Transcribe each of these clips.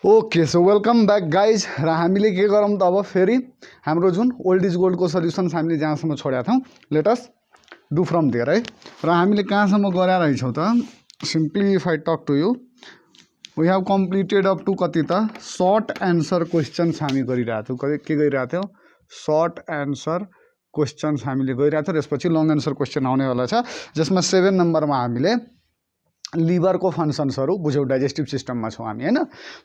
Okay so welcome back guys र हामीले के गरौँ त अब फेरि हाम्रो जुन ओल्ड इज गोल्डको सल्युसन्स हामीले जहाँसम्म छोडेका थियौँ let us do from there है र हामीले कहाँसम्म गरेर रहेछौँ त simply if I talk to you we have completed up to कति त सर्ट एन्सर क्वेसन्स हामी गरिरहेको थियौँ के गरिरहेको थियौँ सर्ट एन्सर क्वेसन्स हामीले गरिरहेको थियौँ त्यसपछि लङ एन्सर क्वेसन आउनेवाला छ जसमा 7 नम्बरमा हामीले लिभरको फङ्सन्सहरू बुझ्यौँ डाइजेस्टिभ सिस्टममा छौँ हामी होइन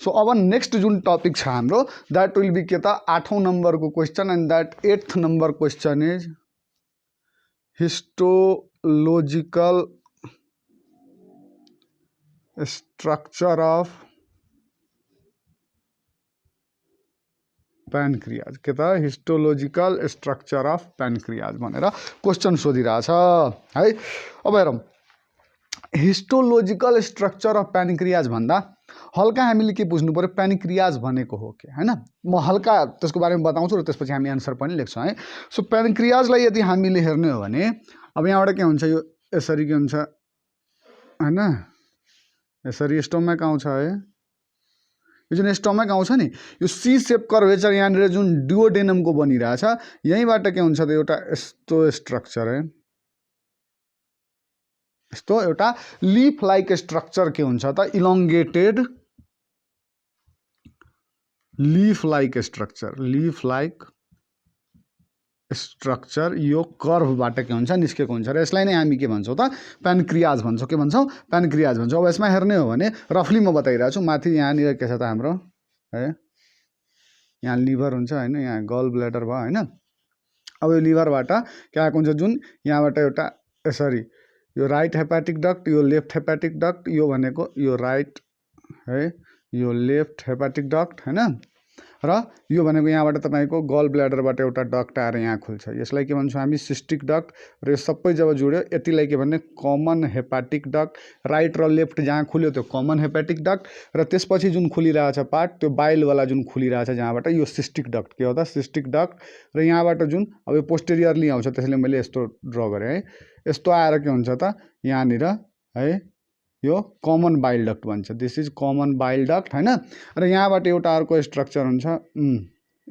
सो अब नेक्स्ट जुन टपिक छ हाम्रो द्याट विल बी के त 8औं नम्बरको question and that 8th number question is histological structure of pancreas के त हिस्टोलोजिकल स्ट्रक्चर अफ प्यानक्रियाज भनेर क्वेसन सोधिरहेछ है। अब हेरौँ हिस्टोलोजिकल स्ट्रक्चर अफ प्यानक्रियाज भन्दा हल्का हामीले के बुझ्नु पर्यो प्यानक्रियाज भनेको हो के हैन म हल्का त्यसको बारेमा बताउँछु र त्यसपछि हामी आन्सर पनि लेख्छौँ है। सो प्यानक्रियाजलाई यदि हामीले हेर्ने हो भने अब यहाँबाट के हुन्छ यो यसरी के हुन्छ हैन यसरी स्टोमक आउँछ है यो जुन स्टोमक आउँछ नि यो सी सेप कर्वेचर यहाँनिर जुन डुओडेनमको बनिरहेछ यहीँबाट के हुन्छ त एउटा यस्तो स्ट्रक्चर है यस्तो एउटा लीफ लाइक स्ट्रक्चर के हुन्छ त इलोंगेटेड लीफ लाइक स्ट्रक्चर यो कर्भबाट के हुन्छ निस्केको हुन्छ र यसलाई नै हामी के भन्छौँ त प्यानक्रियाज भन्छौँ के भन्छौँ प्यानक्रियाज भन्छौँ। अब यसमा हेर्ने हो भने रफली म बताइरहेको छु माथि यहाँनिर के छ त हाम्रो है यहाँ लिभर हुन्छ हैन यहाँ गल ब्ल्याडर भयो हैन अब यो लिभरबाट के आएको हुन्छ जुन यहाँबाट एउटा यसरी यो राइट हेपाटिक डक्ट यो लेफ्ट हेपाटिक डक्ट यो भनेको यो राइट है यो लेफ्ट हेपाटिक डक्ट हैन र यो भनेको यहाँबाट तपाईको गल ब्ल्याडरबाट एउटा डक्ट आएर यहाँ खुल्छ यसलाई के भन्छौँ हामी सिस्टिक डक्ट र यो सबै जब जोड्यो यतिलाई के भन्ने कमन हेपाटिक डक्ट राइट र लेफ्ट जहाँ खुल्यो त्यो कमन हेपाटिक डक्ट र त्यसपछि जुन खुलिरहेछ पार्ट त्यो बाइलवाला जुन खुलिरहेछ जहाँबाट यो सिस्टिक डक्ट के हो त सिस्टिक डक्ट र यहाँबाट जुन अब यो पोस्टेरियरली आउँछ त्यसैले मैले यस्तो ड्र गरेँ है यस्तो आएर के हुन्छ त यहाँनिर है यो कमन बाइल डक्ट भन्छ this is common bile duct हैन र यहाँबाट एउटा अर्को स्ट्रक्चर हुन्छ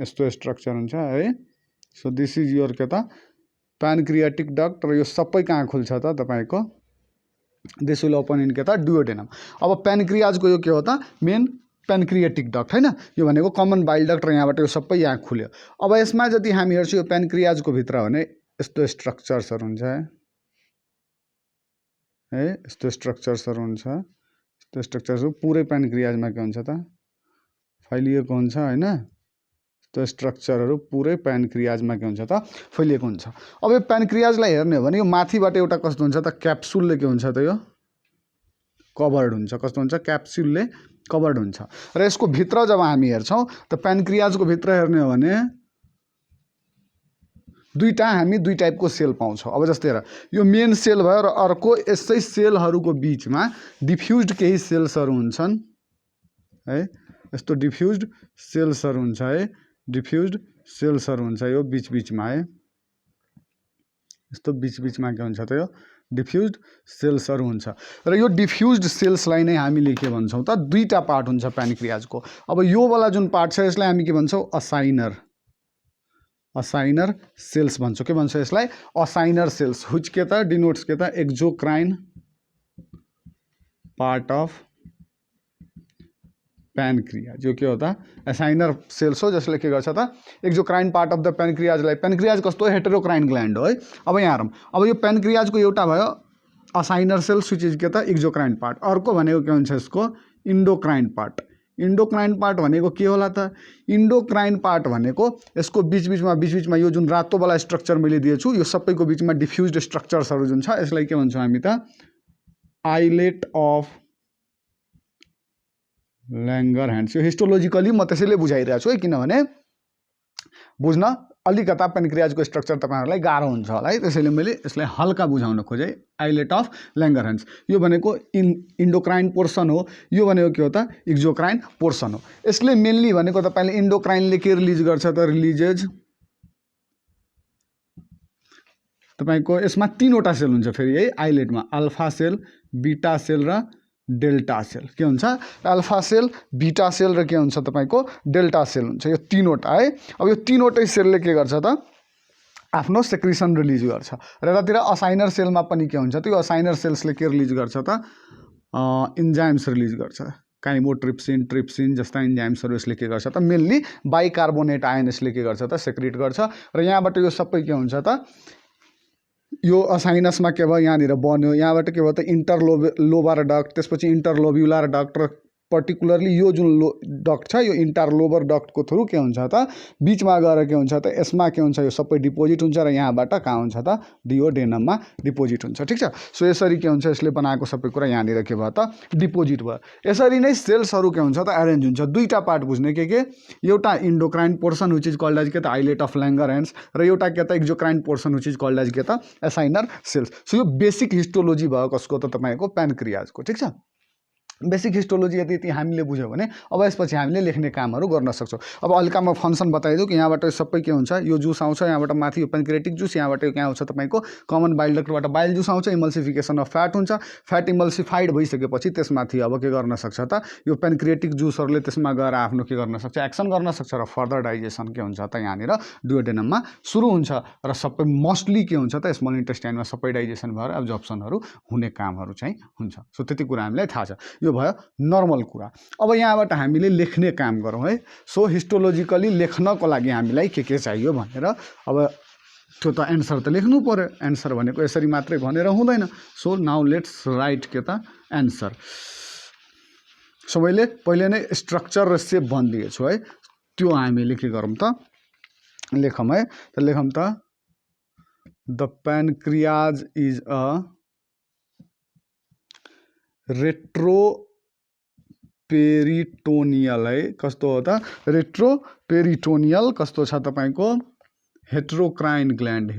यस्तो स्ट्रक्चर हुन्छ है। सो दिस इज योर के त प्यानक्रियाटिक डक्ट र यो सबै कहाँ खुल्छ त तपाईको दिस विल ओपन इन के त डुओडेनम। अब प्यानक्रियाजको यो के हो त मेन प्यानक्रियाटिक डक्ट हैन यो भनेको कमन बाइल डक्ट र यहाँबाट यो सबै यहाँ खुल्यो। अब यसमा जति हामी हेर्छौँ यो प्यानक्रियाजको भित्र भने यस्तो स्ट्रक्चर्सहरू हुन्छ है यस्तो स्ट्रक्चर्सहरू हुन्छ यस्तो स्ट्रक्चर्सहरू पुरै प्यानक्रियाजमा के हुन्छ त फैलिएको हुन्छ हैन यस्तो स्ट्रक्चरहरू पुरै प्यानक्रियाजमा के हुन्छ त फैलिएको हुन्छ। अब यो प्यानक्रियाजलाई हेर्ने हो भने यो माथिबाट एउटा कस्तो हुन्छ त क्याप्सुलले के हुन्छ त यो कभर्ड हुन्छ कस्तो हुन्छ क्याप्सुलले कभर्ड हुन्छ र यसको भित्र जब हामी हेर्छौँ त प्यानक्रियाजको भित्र हेर्ने हो भने हामी दुई टाइपको सेल पाउँछौँ। अब जस्तै हेर यो मेन सेल भयो र अर्को यसै सेलहरूको बिचमा डिफ्युज्ड केही सेल्सहरू हुन्छन् है यस्तो डिफ्युज्ड सेल्सहरू हुन्छ है डिफ्युज्ड सेल्सहरू हुन्छ यो बिचबिचमा है यस्तो बिचबिचमा के हुन्छ त यो डिफ्युज्ड सेल्सहरू हुन्छ र यो डिफ्युज्ड सेल्सलाई नै हामीले के भन्छौँ त दुईटा पार्ट हुन्छ प्यानक्रियाजको। अब यो वाला जुन पार्ट छ यसलाई हामी के भन्छौँ असाइनर सेल्स भन्छौँ के भन्छौँ यसलाई असाइनर सेल्स व्हिच के त डिनोट्स के त एक्जोक्राइन पार्ट अफ प्यानक्रियाज यो के हो त असाइनर सेल्स हो जसले के गर्छ त एक्जोक्राइन पार्ट अफ द प्यानक्रियाजलाई प्यानक्रियाज कस्तो हेटेरोक्राइन ग्ल्यान्ड हो है। अब यहाँ हेरौँ अब यो प्यानक्रियाजको एउटा भयो असाइनर सेल्स व्हिच इज के त एक्जोक्राइन पार्ट अर्को भनेको के हुन्छ यसको इन्डोक्राइन पार्ट भनेको के होला त इन्डोक्राइन पार्ट भनेको यसको बिचबिचमा यो जुन रातोवाला स्ट्रक्चर मैले दिएछु यो सबैको बिचमा डिफ्युज्ड स्ट्रक्चर्सहरू जुन छ यसलाई के भन्छौँ हामी त आइलेट अफ ल्याङ्गरह्यान्ड्स। यो हिस्टोलोजिकली म त्यसैले बुझाइरहेको छु है किनभने बुझ्न अलिकता प्यानक्रियाजको स्ट्रक्चर तपाईहरुलाई गाह्रो हुन्छ होला है त्यसैले मैले यसलाई हल्का बुझाउन खोजेँ आइलेट अफ ल्याङ्गरह्यान्ड्स यो भनेको इन्डोक्राइन पोर्सन हो यो भनेको के हो त एक्जोक्राइन पोर्सन हो। यसले मेनली भनेको तपाईले इन्डोक्राइनले के रिलिज गर्छ त रिलिजेज तपाईको यसमा तीनवटा सेल हुन्छ फेरि है आइलेटमा अल्फा सेल बीटा सेल र डेल्टा सेल के हुन्छ अल्फा सेल बीटा सेल र के हुन्छ तपाईको डेल्टा सेल हुन्छ यो तीनवटा है। अब यो तीनवटै सेलले के गर्छ त आफ्नो सेक्रिसन रिलिज गर्छ र यतातिर असाइनर सेलमा पनि के हुन्छ त यो असाइनर सेल्सले के रिलिज गर्छ त इन्जाइम्स रिलिज गर्छ काइमोट्रिप्सिन ट्रिप्सिन जस्ता इन्जाइम्सहरू यसले के गर्छ त मेनली बाइकार्बोनेट आयन यसले के गर्छ त सेक्रेट गर्छ र यहाँबाट यो सबै के हुन्छ त यो असाइनसमा के भयो यहाँनिर बन्यो यहाँबाट के भयो त इन्टरलोबर डक्ट त्यसपछि इन्टरलोब्युलर डक्ट र पर्टिकुलरली यो जुन डक्ट छ यो इन्टरलोबर डक्टको थ्रु के हुन्छ त बिचमा गएर के हुन्छ त यसमा के हुन्छ यो सबै डिपोजिट हुन्छ र यहाँबाट कहाँ हुन्छ त डियोडेनममा डिपोजिट हुन्छ ठीक छ। सो यसरी के हुन्छ यसले बनाएको सबै कुरा यहाँनिर के भयो त डिपोजिट भयो। यसरी नै सेल्सहरू के हुन्छ त एरेन्ज हुन्छ दुईटा पार्ट बुझ्ने के एउटा endocrine portion which is called as के त आइलेट अफ ल्याङ्गरहेन्स र एउटा के त exocrine portion which is called as के त एसाइनर सेल्स। सो यो बेसिक हिस्टोलोजी भयो कसको त तपाईँको प्यानक्रियाजको ठीक छ। बेसिक हिस्टोलोजी यदि हामीले बुझ्यो भने अब यसपछि हामीले लेख्ने कामहरू गर्न सक्छौँ। अब हल्का म फङ्सन बताइदिउँ कि यहाँबाट सबै के हुन्छ यो जुस आउँछ यहाँबाट माथि यो पेन्क्रियाटिक जुस यहाँबाट के आउँछ तपाईँको कमन बाइल डक्टबाट बाइल जुस आउँछ इमल्सिफिकेसन अफ फ्याट हुन्छ फ्याट इमल्सिफाइड भइसकेपछि त्यसमाथि अब के गर्न सक्छ त यो पेन्क्रियाटिक जुसहरूले त्यसमा गएर आफ्नो के गर्न सक्छ एक्सन गर्न सक्छ र फर्दर डाइजेसन के हुन्छ त यहाँनिर डुयोडेनममा सुरु हुन्छ र सबै मोस्टली के हुन्छ त स्मल इन्टेस्टाइनमा सबै डाइजेसन भएर एब्जर्प्सनहरू हुने कामहरू चाहिँ हुन्छ। सो त्यति कुरा हामीलाई थाहा छ यो भयो नर्मल कुरा। अब यहाँबाट हामीले लेख्ने काम गरौँ है। सो हिस्टोलोजिकली लेख्नको लागि हामीलाई के चाहियो भनेर अब त्यो त एन्सर त लेख्नु पर्यो एन्सर भनेको यसरी मात्रै भनेर हुँदैन। सो नाउ लेट्स राइट के त एन्सर। सबैले पहिले नै स्ट्रक्चर र सेप भनिदिएछु है त्यो हामीले के गरौँ त लेखौँ है त लेखौँ त द प्यानक्रियाज इज अ रेट्रोपेरिटोनियल है कस्तो हो त रेट्रोपेरिटोनियल कस्तो छ तपाईँको हेटेरोक्राइन ग्ल्यान्ड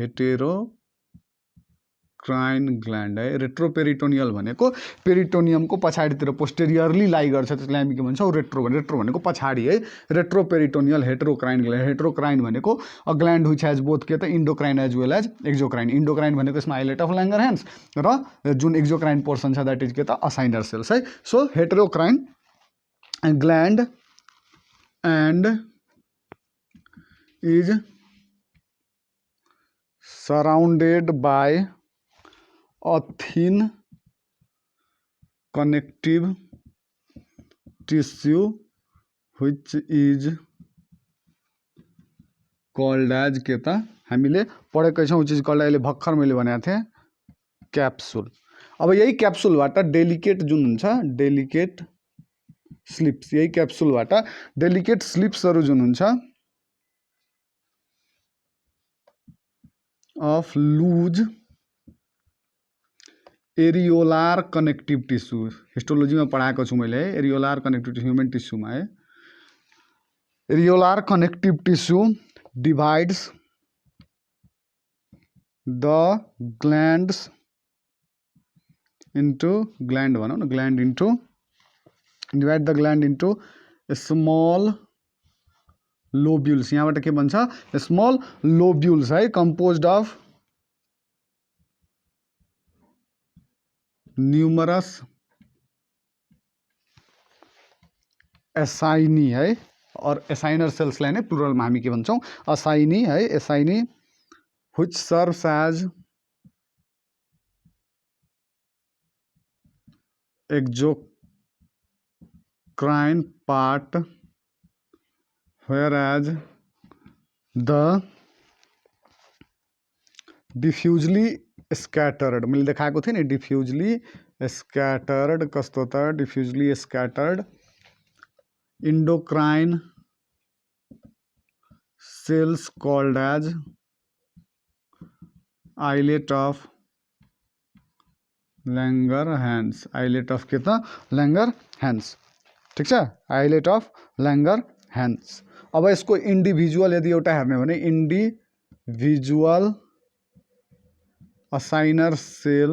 है। रेट्रोपेरिटोनियल भनेको पेरिटोनियमको पछाडितिर पोस्टेरियरली लाई गर्छ त्यसलाई हामी के भन्छौँ रेट्रो भनेको पछाडि है। रेट्रोपेरिटोनियल हेटेरोक्राइन भनेको a gland which has both के त endocrine as well as exocrine. Endocrine भनेको यसमा आइलेट अफ ल्याङ्गरहेन्स र जुन एक्जोक्राइन पोर्सन छ द्याट इज के त असाइनर सेल्स है। So heterocrine gland and is surrounded by a thin connective tissue which is called as के त हामीले पढेकै छौँ विच इज कल्ड अहिले भर्खर मैले भनेको थिएँ क्याप्सुल। अब यही क्याप्सुलबाट डेलिकेट जुन हुन्छ डेलिकेट स्लिप्स यही क्याप्सुलबाट डेलिकेट स्लिप्सहरू जुन हुन्छ of loose areolar connective tissue हिस्टोलोजीमा पढाएको छु मैले है एरियोलार कनेक्टिभ टिस्यु ह्युमन टिस्युमा है। Areolar connective tissue divides the glands into gland भनौँ न gland into divide the gland into small lobules यहाँबाट के भन्छ स्मल लोब्युल्स है कम्पोज्ड अफ न्यूमरस एसाइनी है और एसाइनर सेल्सलाई नै प्लुरलमा हामी के भन्छौँ असाइनी है एसाइनी which serves as exocrine part whereas the diffusely scattered मैले देखाएको थिएँ नि diffusely scattered कस्तो त diffusely scattered endocrine cells called as islet of Langerhans islet of के त Langerhans ठीक छ islet of Langerhans। अब यसको इन्डिभिजुअल यदि एउटा हेर्ने हो भने इन्डिभिजुअल असाइनर सेल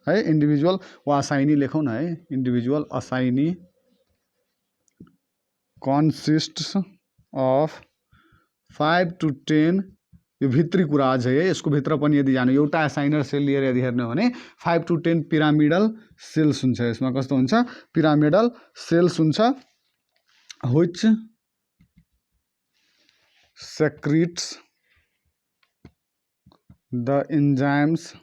है इन्डिभिजुअल वा असाइनी लेखौँ न है individual assignee consists of 5 to 10 यो भित्री कुरा अझै है, यसको भित्र पनि यदि जानु एउटा असाइनर सेल लिएर यदि हेर्ने हो भने 5 to 10 पिरामिडल सेल्स हुन्छ। यसमा कस्तो हुन्छ, पिरामिडल सेल्स हुन्छ, which secretes the enzymes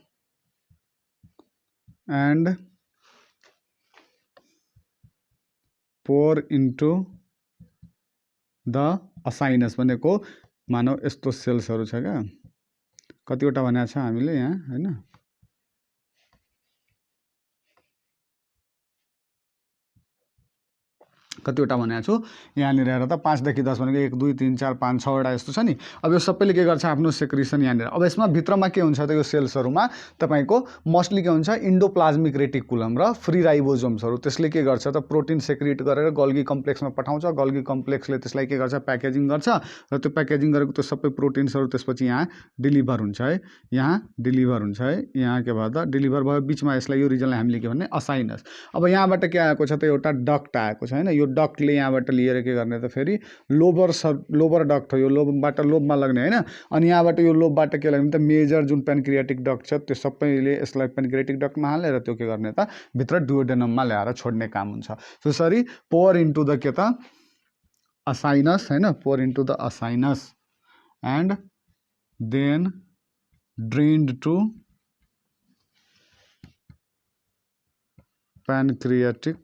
and pour into the acinus भनेको मानव यस्तो सेल्सहरू छ क्या, कतिवटा भनेको छ हामीले यहाँ हैन, कतिवटा भनेको छु यहाँनिर हेर त 5 देखि 10 भनेको 1 2 3 4 5 6 वटा यस्तो छ नि। अब यो सबैले के गर्छ, आफ्नो सेक्रेसन यहाँनिर। अब यसमा भित्रमा के हुन्छ त, यो सेल्सहरूमा तपाईँको मोस्टली के हुन्छ, इन्डोप्लाज्मिक रेटिकुलम र फ्री राइबोसोम्सहरू, त्यसले के गर्छ त प्रोटिन सेक्रेट गरेर गल्गी कम्प्लेक्समा पठाउँछ। गल्गी कम्प्लेक्सले त्यसलाई के गर्छ, प्याकेजिङ गर्छ र त्यो प्याकेजिङ गरेको त्यो सबै प्रोटिन्सहरू त्यसपछि यहाँ डेलिभर हुन्छ है, यहाँ डेलिभर हुन्छ है। यहाँ के भयो त, डेलिभर भयो, बिचमा यसलाई यो रिजनलाई हामीले के भन्ने, असाइनस। अब यहाँबाट के आएको छ त, एउटा डक्ट आएको छ हैन। यो डक्टले यहाँबाट लिएर के गर्ने त, फेरि लोबर डक्ट हो, यो लोबबाट लोबमा लाग्ने हैन। अनि यहाँबाट यो लोबबाट के लाग्ने त, मेजर जुन पेन्क्रियाटिक डक्ट छ त्यो सबैले यसलाई पेन्क्रियाटिक डक्टमा हालेर त्यो के गर्ने त, भित्र डुओडेनममा ल्याएर छोड्ने काम हुन्छ। त्यसरी पोर इन्टु द के त, असाइनस हैन, pour into the acinus and then drained to pancreatic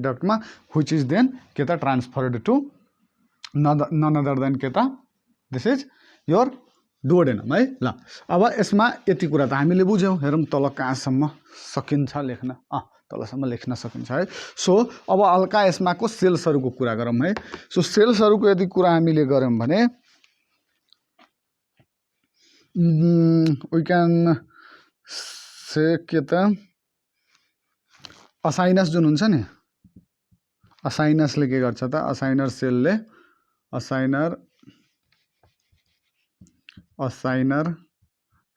duct मा which is then के त transferred to none other than के त, this is your duodenum है। ल अब यसमा यति कुरा त हामीले बुझ्यौँ। हेरौँ तल कहाँसम्म सकिन्छ लेख्न, तलसम्म लेख्न सकिन्छ है। सो अब हल्का यसमाको सेल्सहरूको कुरा गरौँ है। सो सेल्सहरूको यदि कुरा हामीले गऱ्यौँ भने we can से के त, असाइनस जुन हुन्छ नि, असाइनसले के गर्छ त, असाइनर सेलले असाइनर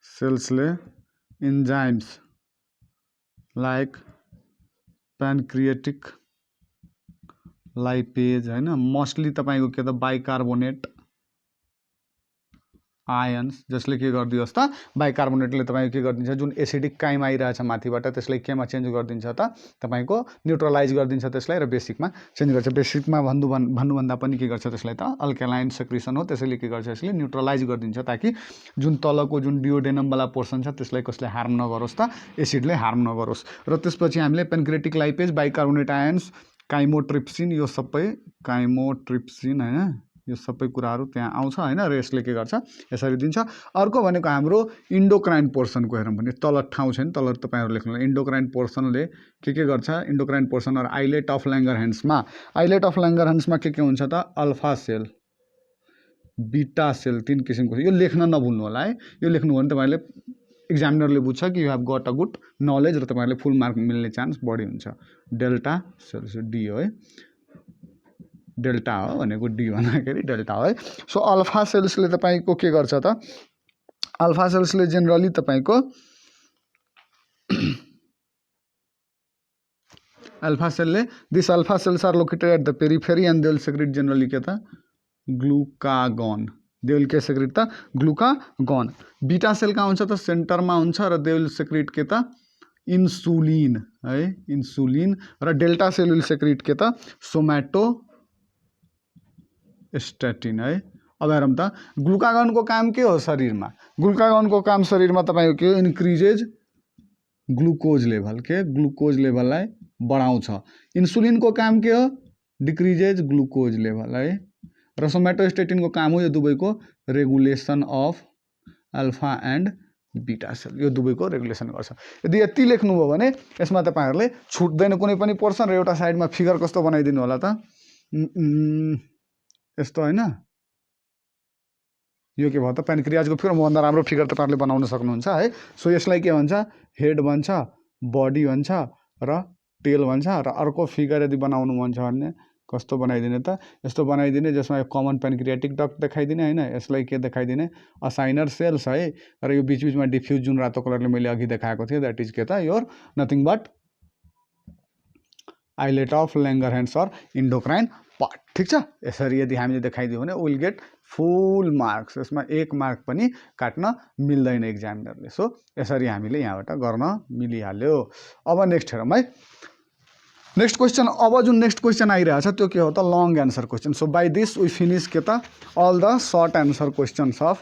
सेल्सले इन्जाइम्स लाइक पेन्क्रियाटिक लाइपेज हैन, मोस्टली तपाईँको के त बाइकार्बोनेट आयन्स, जसले के गरिदियोस् त, बाइकार्बोनेटले तपाईँको के गरिदिन्छ, जुन एसिडिक काइम आइरहेछ माथिबाट त्यसलाई केमा चेन्ज गरिदिन्छ त, तपाईँको न्युट्रलाइज गरिदिन्छ त्यसलाई, र बेसिकमा चेन्ज गर्छ। बेसिकमा भन्नुभन्दा पनि के गर्छ त्यसलाई त, अल्कालाइन सेक्रेसन हो, त्यसैले के गर्छ, यसले न्युट्रलाइज गरिदिन्छ ताकि जुन तलको जुन डिओडेनमवाला पोर्सन छ त्यसलाई कसले हार्म नगरोस् त, एसिडले हार्म नगरोस्। र त्यसपछि हामीले पेन्क्रियाटिक लाइपेज, बाइकार्बोनेट आयन्स, काइमोट्रिप्सिन, यो सबै काइमोट्रिप्सिन हैन, यो सबै कुराहरू त्यहाँ आउँछ हैन, र यसले के गर्छ, यसरी दिन्छ। अर्को भनेको हाम्रो इन्डोक्राइन पोर्सनको हेरौँ भने तल ठाउँ छ नि, तल तपाईँहरू लेख्नु, इन्डोक्राइन पोर्सनले के गर्छ, इन्डोक्राइन पोर्सन र आइलेट अफ ल्याङ्गरह्यान्समा, आइलेट अफ ल्याङ्गरह्यान्समा के हुन्छ त, अल्फा सेल, बीटा सेल, 3 किसिमको। यो लेख्न नभुल्नु होला है, यो लेख्नु हो भने तपाईँहरूले एक्जामिनरले बुझ्छ कि you have got a good knowledge, र तपाईँहरूले फुल मार्क मिल्ने चान्स बढी हुन्छ। डेल्टा सेल डी हो है, डेल्टा हो भनेको डी भन्दाखेरि डेल्टा हो है। सो अल्फा सेल्सले तपाईँको के गर्छ त, अल्फा सेल्सले जेनरली तपाईँको अल्फा सेलले, this alpha cells are located at the periphery and they will secrete generally के त, ग्लुकागन, दे विल के सेक्रेट त, ग्लुकागन। बीटा सेल कहाँ हुन्छ त, सेन्टरमा हुन्छ, र दे विल सेक्रेट के त, इन्सुलिन है, इन्सुलिन। र डेल्टा सेल विल सेक्रेट के त, सोमाटो स्ट्याटिन है। अब हेरौँ त, ग्लुकागनको काम के हो शरीरमा, ग्लुकागनको काम शरीरमा तपाईँको के हो, इन्क्रिजेज ग्लुकोज लेभल, के ग्लुकोज लेभललाई बढाउँछ। इन्सुलिनको काम के हो, डिक्रिजेज ग्लुकोज लेभल है। र सोमाटोस्टेटिनको काम हो यो दुवैको regulation of alpha and beta cell, यो दुवैको रेगुलेसन गर्छ। यदि यति लेख्नुभयो भने यसमा तपाईँहरूले छुट्दैन कुनै पनि पोर्सन। र एउटा साइडमा फिगर कस्तो बनाइदिनु होला त, यस्तो हैन, यो के भयो त, पेन्क्रियाजको फिगर। मभन्दा राम्रो फिगर तपाईँहरूले बनाउन सक्नुहुन्छ है। सो यसलाई के भन्छ, हेड भन्छ, बडी भन्छ र टेल भन्छ। र अर्को फिगर यदि बनाउनु मन छ भने कस्तो बनाइदिने त, यस्तो बनाइदिने, जसमा यो कमन पेन्क्रियाटिक डक्ट देखाइदिने हैन, यसलाई के देखाइदिने, असाइनर सेल्स है। र यो बिचबिचमा डिफ्युज जुन रातो कलरले मैले अघि देखाएको थिएँ, द्याट इज के त, your nothing but islet of Langerhans or endocrine part. ठिक छ, यसरी यदि हामीले देखाइदियो भने विल गेट फुल मार्क्स। यसमा 1 मार्क पनि काट्न मिल्दैन एक्जामिनरले। सो यसरी हामीले यहाँबाट गर्न मिलिहाल्यो। अब नेक्स्ट हेरौँ है। नेक्स्ट क्वेश्चन, अब जुन नेक्स्ट क्वेश्चन आइरहेछ त्यो के हो त, long answer question. So by this we finish के त all the short answer questions of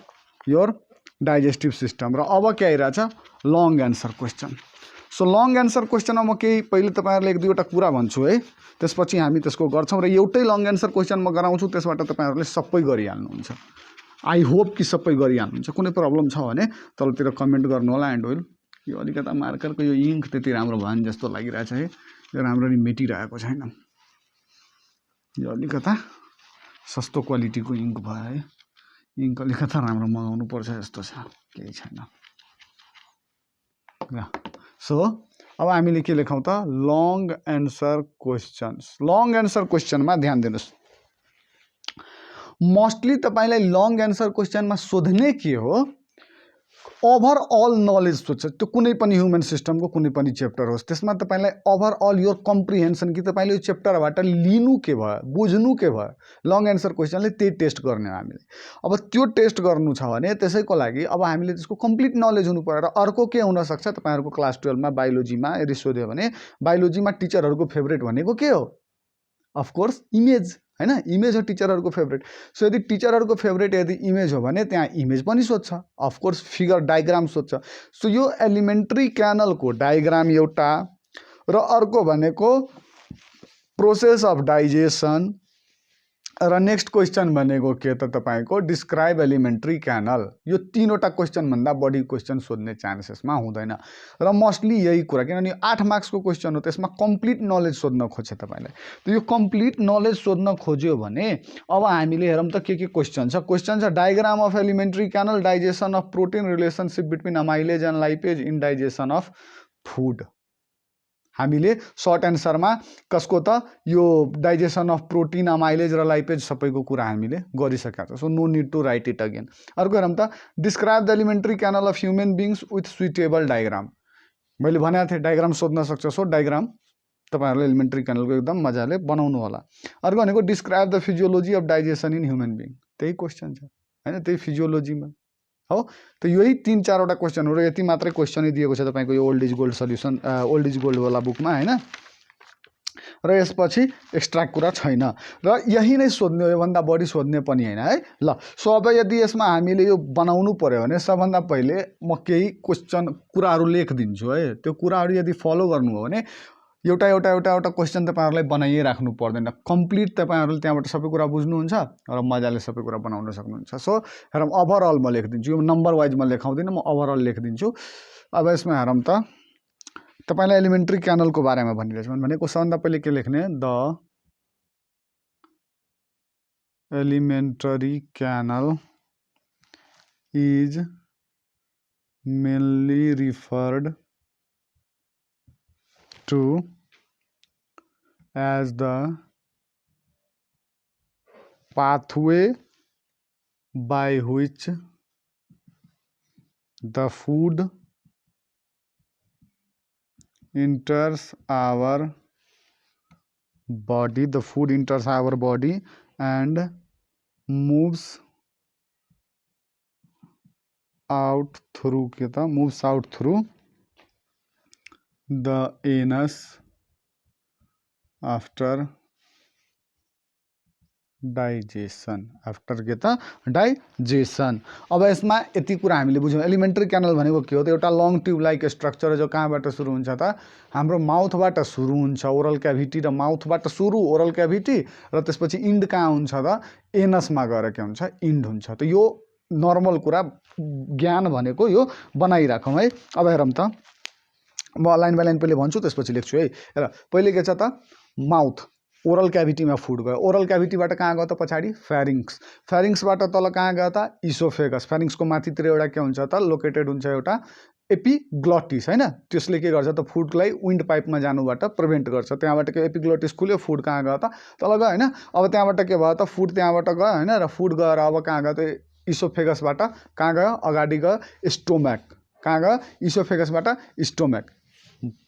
your digestive system. र अब के आइरहेछ, long answer question. So long answer क्वेश्चनमा म केही पहिले तपाईँहरूले 1-2वटा कुरा भन्छु है, त्यसपछि हामी त्यसको गर्छौँ। र एउटै लङ एन्सर क्वेश्चन म गराउँछु, त्यसबाट तपाईँहरूले सबै गरिहाल्नुहुन्छ। आई होप कि सबै गरिहाल्नुहुन्छ। कुनै प्रब्लम छ भने तलतिर कमेन्ट गर्नु होला। एन्ड विल यो अलिकता मार्करको यो इङ्क त्यति राम्रो भएन जस्तो लागिरहेछ है, यो राम्ररी मेटिरहेको छैन। यो अलिकता सस्तो क्वालिटीको इङ्क भयो है, इङ्क अलिकता राम्रो मगाउनु पर्छ जस्तो छ, केही छैन। सो अब हामीले के लेखौँ त, long answer questions. Long answer क्वेश्चनमा ध्यान दिनुहोस्, मोस्टली तपाईँलाई लङ एन्सर क्वेश्चनमा सोध्ने के हो, ओभरअल नलेज सोध्छ। त्यो कुनै पनि ह्युमन सिस्टमको कुनै पनि च्याप्टर होस्, त्यसमा तपाईँलाई ओभरअल योर कम्प्रिहेन्सन कि तपाईँले यो च्याप्टरबाट लिनु के भयो, बुझ्नु के भयो, लङ एन्सर क्वेश्चनले त्यही टेस्ट गर्ने हो हामीले। अब त्यो टेस्ट गर्नु छ भने त्यसैको लागि अब हामीले त्यसको कम्प्लिट नलेज हुनु पर्यो। र अर्को के हुनसक्छ, तपाईँहरूको क्लास 12मा बायोलोजीमा यदि सोध्यो भने बायोलोजीमा टिचरहरूको फेभरेट भनेको के हो, अफकोर्स इमेज हैन, इमेज हो टिचरहरूको फेभरेट। सो यदि टिचरहरूको फेभरेट यदि इमेज हो भने त्यहाँ इमेज पनि सोध्छ, अफकोर्स फिगर डायग्राम सोध्छ। सो यो एलिमेन्ट्री क्यानलको डायग्राम एउटा, र अर्को भनेको प्रोसेस अफ डाइजेसन, र नेक्स्ट क्वेश्चन भनेको के त तपाईँको डिस्क्राइब एलिमेन्ट्री क्यानल। यो 3वटा क्वेश्चनभन्दा बढी क्वेश्चन सोध्ने चान्सेसमा हुँदैन। र मोस्टली यही कुरा, किनभने 8 मार्क्सको क्वेश्चन हो, त्यसमा कम्प्लिट नलेज सोध्न खोज्छ तपाईँलाई। त यो कम्प्लिट नलेज सोध्न खोज्यो भने अब हामीले हेरौँ त के क्वेश्चन छ। क्वेश्चन छ diagram of alimentary canal, digestion of protein, relationship between amylase and lipase in digestion of food. हामीले सर्ट एन्सरमा कसको त यो डाइजेसन अफ प्रोटिन, अमाइलेज र लाइपेज सबैको कुरा हामीले गरिसकेका छौँ। So no need to write it again. अर्को हेरौँ त, describe the alimentary canal of human beings with suitable diagram. मैले भनेको थिएँ डायग्राम सोध्न सक्छ। सो डायग्राम तपाईँहरूले एलिमेन्ट्री क्यानलको एकदम मजाले बनाउनु होला। अर्को भनेको describe the physiology of digestion in human being. त्यही क्वेश्चन छ होइन, त्यही फिजियोलोजीमा हो। त यही 3-4वटा क्वेश्चन हो, र यति मात्रै क्वेश्चनै दिएको छ तपाईँको यो old is gold solution, old is गोल्डवाला बुकमा होइन। र यसपछि एक्स्ट्रा कुरा छैन, र यही नै सोध्ने हो, योभन्दा बढी सोध्ने पनि होइन है। ल सो अब यदि यसमा हामीले यो बनाउनु पर्यो भने सबभन्दा पहिले म केही क्वेश्चन कुराहरू लेखिदिन्छु है। त्यो कुराहरू यदि फलो गर्नु हो भने एउटा क्वेश्चन तपाईँहरूलाई बनाइराख्नु पर्दैन, कम्प्लिट तपाईँहरूले त्यहाँबाट सबै कुरा बुझ्नुहुन्छ र मजाले सबै कुरा बनाउन सक्नुहुन्छ। सो हेरौँ, ओभरअल म लेखिदिन्छु, यो नम्बर वाइज म लेखाउँदिनँ, म ओभरअल लेखिदिन्छु। अब यसमा हेरौँ त, तपाईँलाई एलिमेन्ट्री क्यानलको बारेमा भनिरहेछु भनेको सबभन्दा पहिले के लेख्ने, the alimentary canal is mainly referred to as the pathway by which the food enters our body, and moves out through the anus after digestion. After के त डाइजेसन। अब यसमा यति कुरा हामीले बुझ्यौँ। एलिमेन्ट्री क्यानल भनेको के हो त, एउटा लङ ट्युब लाइक स्ट्रक्चर जो कहाँबाट सुरु हुन्छ त, हाम्रो माउथबाट सुरु हुन्छ, ओरल क्याभिटी र माउथबाट सुरु ओरल क्याभिटी, र त्यसपछि इन्ड कहाँ हुन्छ त, एनसमा गएर के हुन्छ, इन्ड हुन्छ। त यो नर्मल कुरा, ज्ञान भनेको यो बनाइराखौँ है। अब हेरौँ त, म लाइन बाई लाइन पहिले भन्छु त्यसपछि लेख्छु है। हेर, पहिले के छ त, माउथ, ओरल क्याभिटीमा फुड गयो, ओरल क्याभिटीबाट कहाँ गयो त पछाडि फ्यारिङ्क्स, फ्यारिङ्क्सबाट तल कहाँ गयो त इसोफेगस, फ्यारिङ्क्सको माथितिर एउटा के हुन्छ त लोकेटेड हुन्छ एउटा एपिग्लोटिस होइन, त्यसले के गर्छ त फुडलाई विन्ड पाइपमा जानुबाट प्रिभेन्ट गर्छ। त्यहाँबाट के एपिग्लोटिस खुल्यो, फुड कहाँ गयो त तल गयो होइन। अब त्यहाँबाट के भयो त फुड त्यहाँबाट गयो होइन, र फुड गएर अब कहाँ गयो त इसोफेगसबाट कहाँ गयो, अगाडि गयो स्टोम्याक, कहाँ गयो इसोफेगसबाट स्टोम्याक,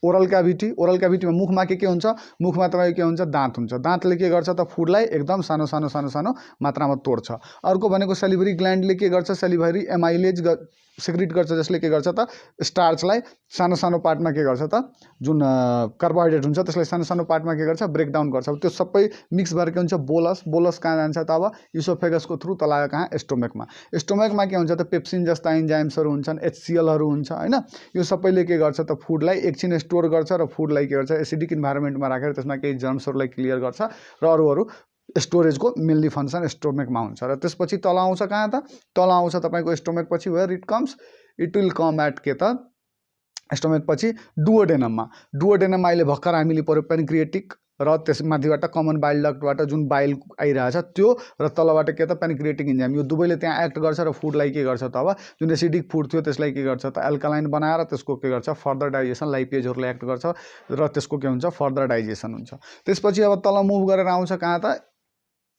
ओरल क्याभिटीमा मुखमा के हुन्छ, मुखमा तपाईँको के हुन्छ, दाँत हुन्छ। दाँतले के गर्छ त फुडलाई एकदम सानो सानो सानो सानो मात्रामा तोड्छ। अर्को भनेको सेलिभरी ग्ल्यान्डले के गर्छ, सेलिभरी एमाइलेज सिक्रिट गर्छ, जसले के गर्छ त स्टार्चलाई सानो सानो पार्टमा के गर्छ त, जुन कार्बोहाइड्रेट हुन्छ त्यसलाई सानो सानो पार्टमा के गर्छ, ब्रेकडाउन गर्छ। त्यो सबै मिक्स भएर के हुन्छ, बोलस कहाँ जान्छ त, अब इसोफेगसको थ्रु तल कहाँ, स्टोमेकमा के हुन्छ त पेप्सिन जस्ता इन्जाइम्सहरू हुन्छन्, HCl हुन्छ हैन। यो सबैले के गर्छ त फुडलाई एकछिन स्टोर गर्छ र फुडलाई के गर्छ, एसिडिक इन्भाइरोमेन्टमा राखेर त्यसमा केही जर्म्सहरूलाई क्लियर गर्छ र अरू स्टोरेजको मेनली फङ्सन स्टोमेकमा हुन्छ। र त्यसपछि तल आउँछ कहाँ त, तल आउँछ तपाईँको स्टोमेक पछि, where it will come at के त, स्टोमेक पछि डुओडेनममा अहिले भर्खर हामीले पऱ्यो पेनक्रिएटिक र त्यसमाथिबाट कमन बाइल डक्टबाट जुन बाइल आइरहेछ त्यो, र तलबाट के त पेनक्रिएटिक इन्जाइम। यो दुवैले त्यहाँ एक्ट गर्छ र फुडलाई के गर्छ त, अब जुन एसिडिक फुड थियो त्यसलाई के गर्छ त एल्कालाइन बनाएर त्यसको के गर्छ फर्दर डाइजेसन, लाइपेजहरूले एक्ट गर्छ र त्यसको के हुन्छ फर्दर डाइजेसन हुन्छ। त्यसपछि अब तल मुभ गरेर आउँछ कहाँ त,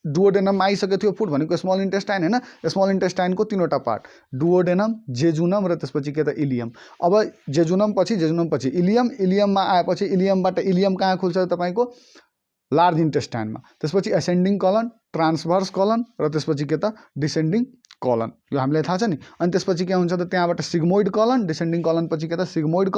डुओडेनम आइसकेको थियो फुड भनेको स्मल इन्टेस्टाइन हैन। स्मल इन्टेस्टाइनको तीनवटा पार्ट, डुओडेनम, जेजुनम र त्यसपछि के त इलियम। अब जेजुनम पछि इलियममा आएपछि इलियम कहाँ खुल्छ तपाईँको, लार्ज इन्टेस्टाइनमा। त्यसपछि एसेन्डिङ कलन, ट्रान्सभर्स कलन र त्यसपछि के त डिसेन्डिङ कलन, यो हामीलाई थाहा छ नि। अनि त्यसपछि के हुन्छ त त्यहाँबाट सिग्मोइड कलन, डिसेन्डिङ कलन पछि के त सिग्मोइड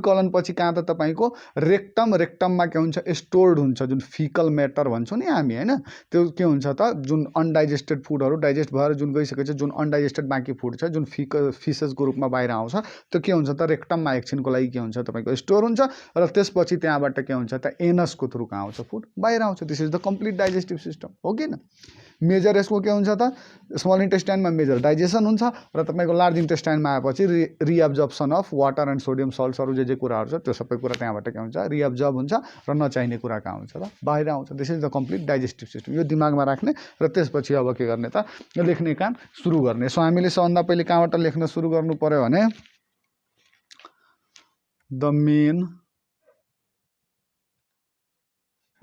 कलन पछि कहाँ त तपाईँको रेक्टममा के हुन्छ, स्टोर्ड हुन्छ जुन फिकल म्याटर भन्छौँ नि हामी हैन। त्यो के हुन्छ त जुन अनडाइजेस्टेड फुडहरू डाइजेस्ट भएर जुन गइसकेछ, जुन अनडाइजेस्टेड बाँकी फुड छ जुन फिसेसको रूपमा बाहिर आउँछ, त्यो के हुन्छ त रेक्टममा एकछिनको लागि के हुन्छ तपाईँको स्टोर हुन्छ र त्यसपछि त्यहाँबाट के हुन्छ त एनसको थ्रु कहाँ आउँछ, फुड बाहिर आउँछ। This is the complete digestive system हो कि न। मेजर यसको के हुन्छ त, स्मल इन्टेस्टाइनमा मेजर डाइजेसन हुन्छ र तपाईँको लार्ज इन्टेस्टाइनमा आएपछि रिएब्जर्प्सन अफ वाटर एन्ड सोडियम सल्ट्सहरू जे कुराहरू छ त्यो सबै कुरा त्यहाँबाट के हुन्छ, रिएब्जर्ब हुन्छ र नचाहिने कुरा कहाँ हुन्छ त बाहिर आउँछ। This is the complete digestive system. यो दिमागमा राख्ने र त्यसपछि अब के गर्ने त, लेख्ने काम सुरु गर्ने। सो हामीले सबभन्दा पहिले कहाँबाट लेख्न सुरु गर्नु पर्यो भने, the main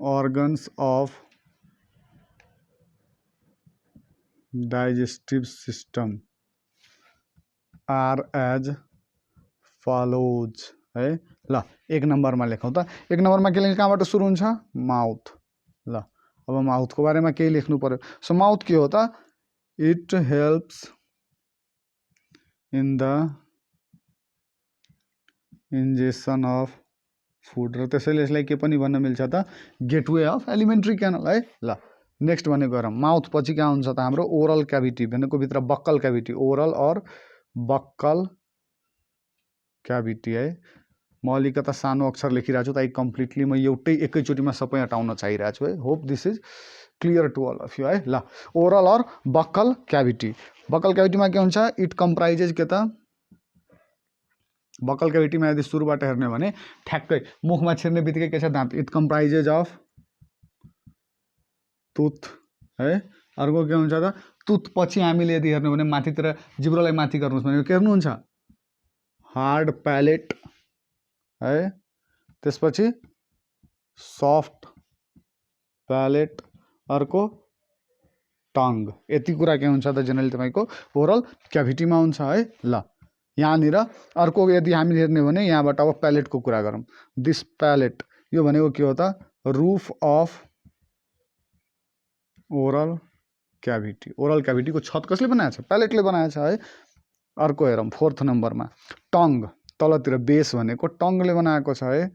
organs of digestive system are as follows है। ल एक नम्बरमा लेखौँ त, एक नम्बरमा के लेख्ने, कहाँबाट सुरु हुन्छ, माउथ। ल अब माउथको बारेमा केही लेख्नु पर्यो। सो माउथ के हो त, it helps in the injection of food, र त्यसैले यसलाई के पनि भन्न मिल्छ त, गेटवे अफ एलिमेन्ट्री क्यानल है। ल नेक्स्ट भनेको गरौँ, माउथ पछि कहाँ हुन्छ त हाम्रो ओरल क्याभिटी भनेको भित्र बक्कल क्याभिटी, ओरल और बक्कल क्याभिटी है। म अलिकता सानो अक्षर लेखिरहेको छु ताकि कम्प्लिटली म एकैचोटिमा सबै हटाउन चाहिरहेको छु है। Hope this is clear to all of you है। ल ओरल और बक्कल क्याभिटीमा के हुन्छ, इट कम्प्राइजेज के त, बक्कल क्याभिटीमा यदि सुरुबाट हेर्ने भने ठ्याक्कै मुखमा छिर्ने बित्तिकै के छ, दाँत। इट कम्प्राइजेज अफ टुथ है। अर्को के हुन्छ त, टुथ पछि हामीले यदि हेर्ने भने माथितिर जिब्रोलाई माथि गर्नुहोस् भने के हेर्नुहुन्छ, हार्ड प्यालेट है। त्यसपछि सफ्ट प्यालेट, अर्को टङ्ग। यति कुरा के हुन्छ त जेनरली तपाईँको ओरल क्याभिटीमा हुन्छ है। ल यहाँनिर अर्को यदि हामीले हेर्ने भने यहाँबाट अब प्यालेटको कुरा गरौँ, दिस प्यालेट, यो भनेको के हो त, रुफ अफ ओरल क्याभिटीको छत कसले बनाएको छ, प्यालेटले बनाएको छ है। अर्को हेरौँ फोर्थ नम्बरमा, टङ्ग, तलतिर बेस भनेको टङ्गले बनाएको छ है।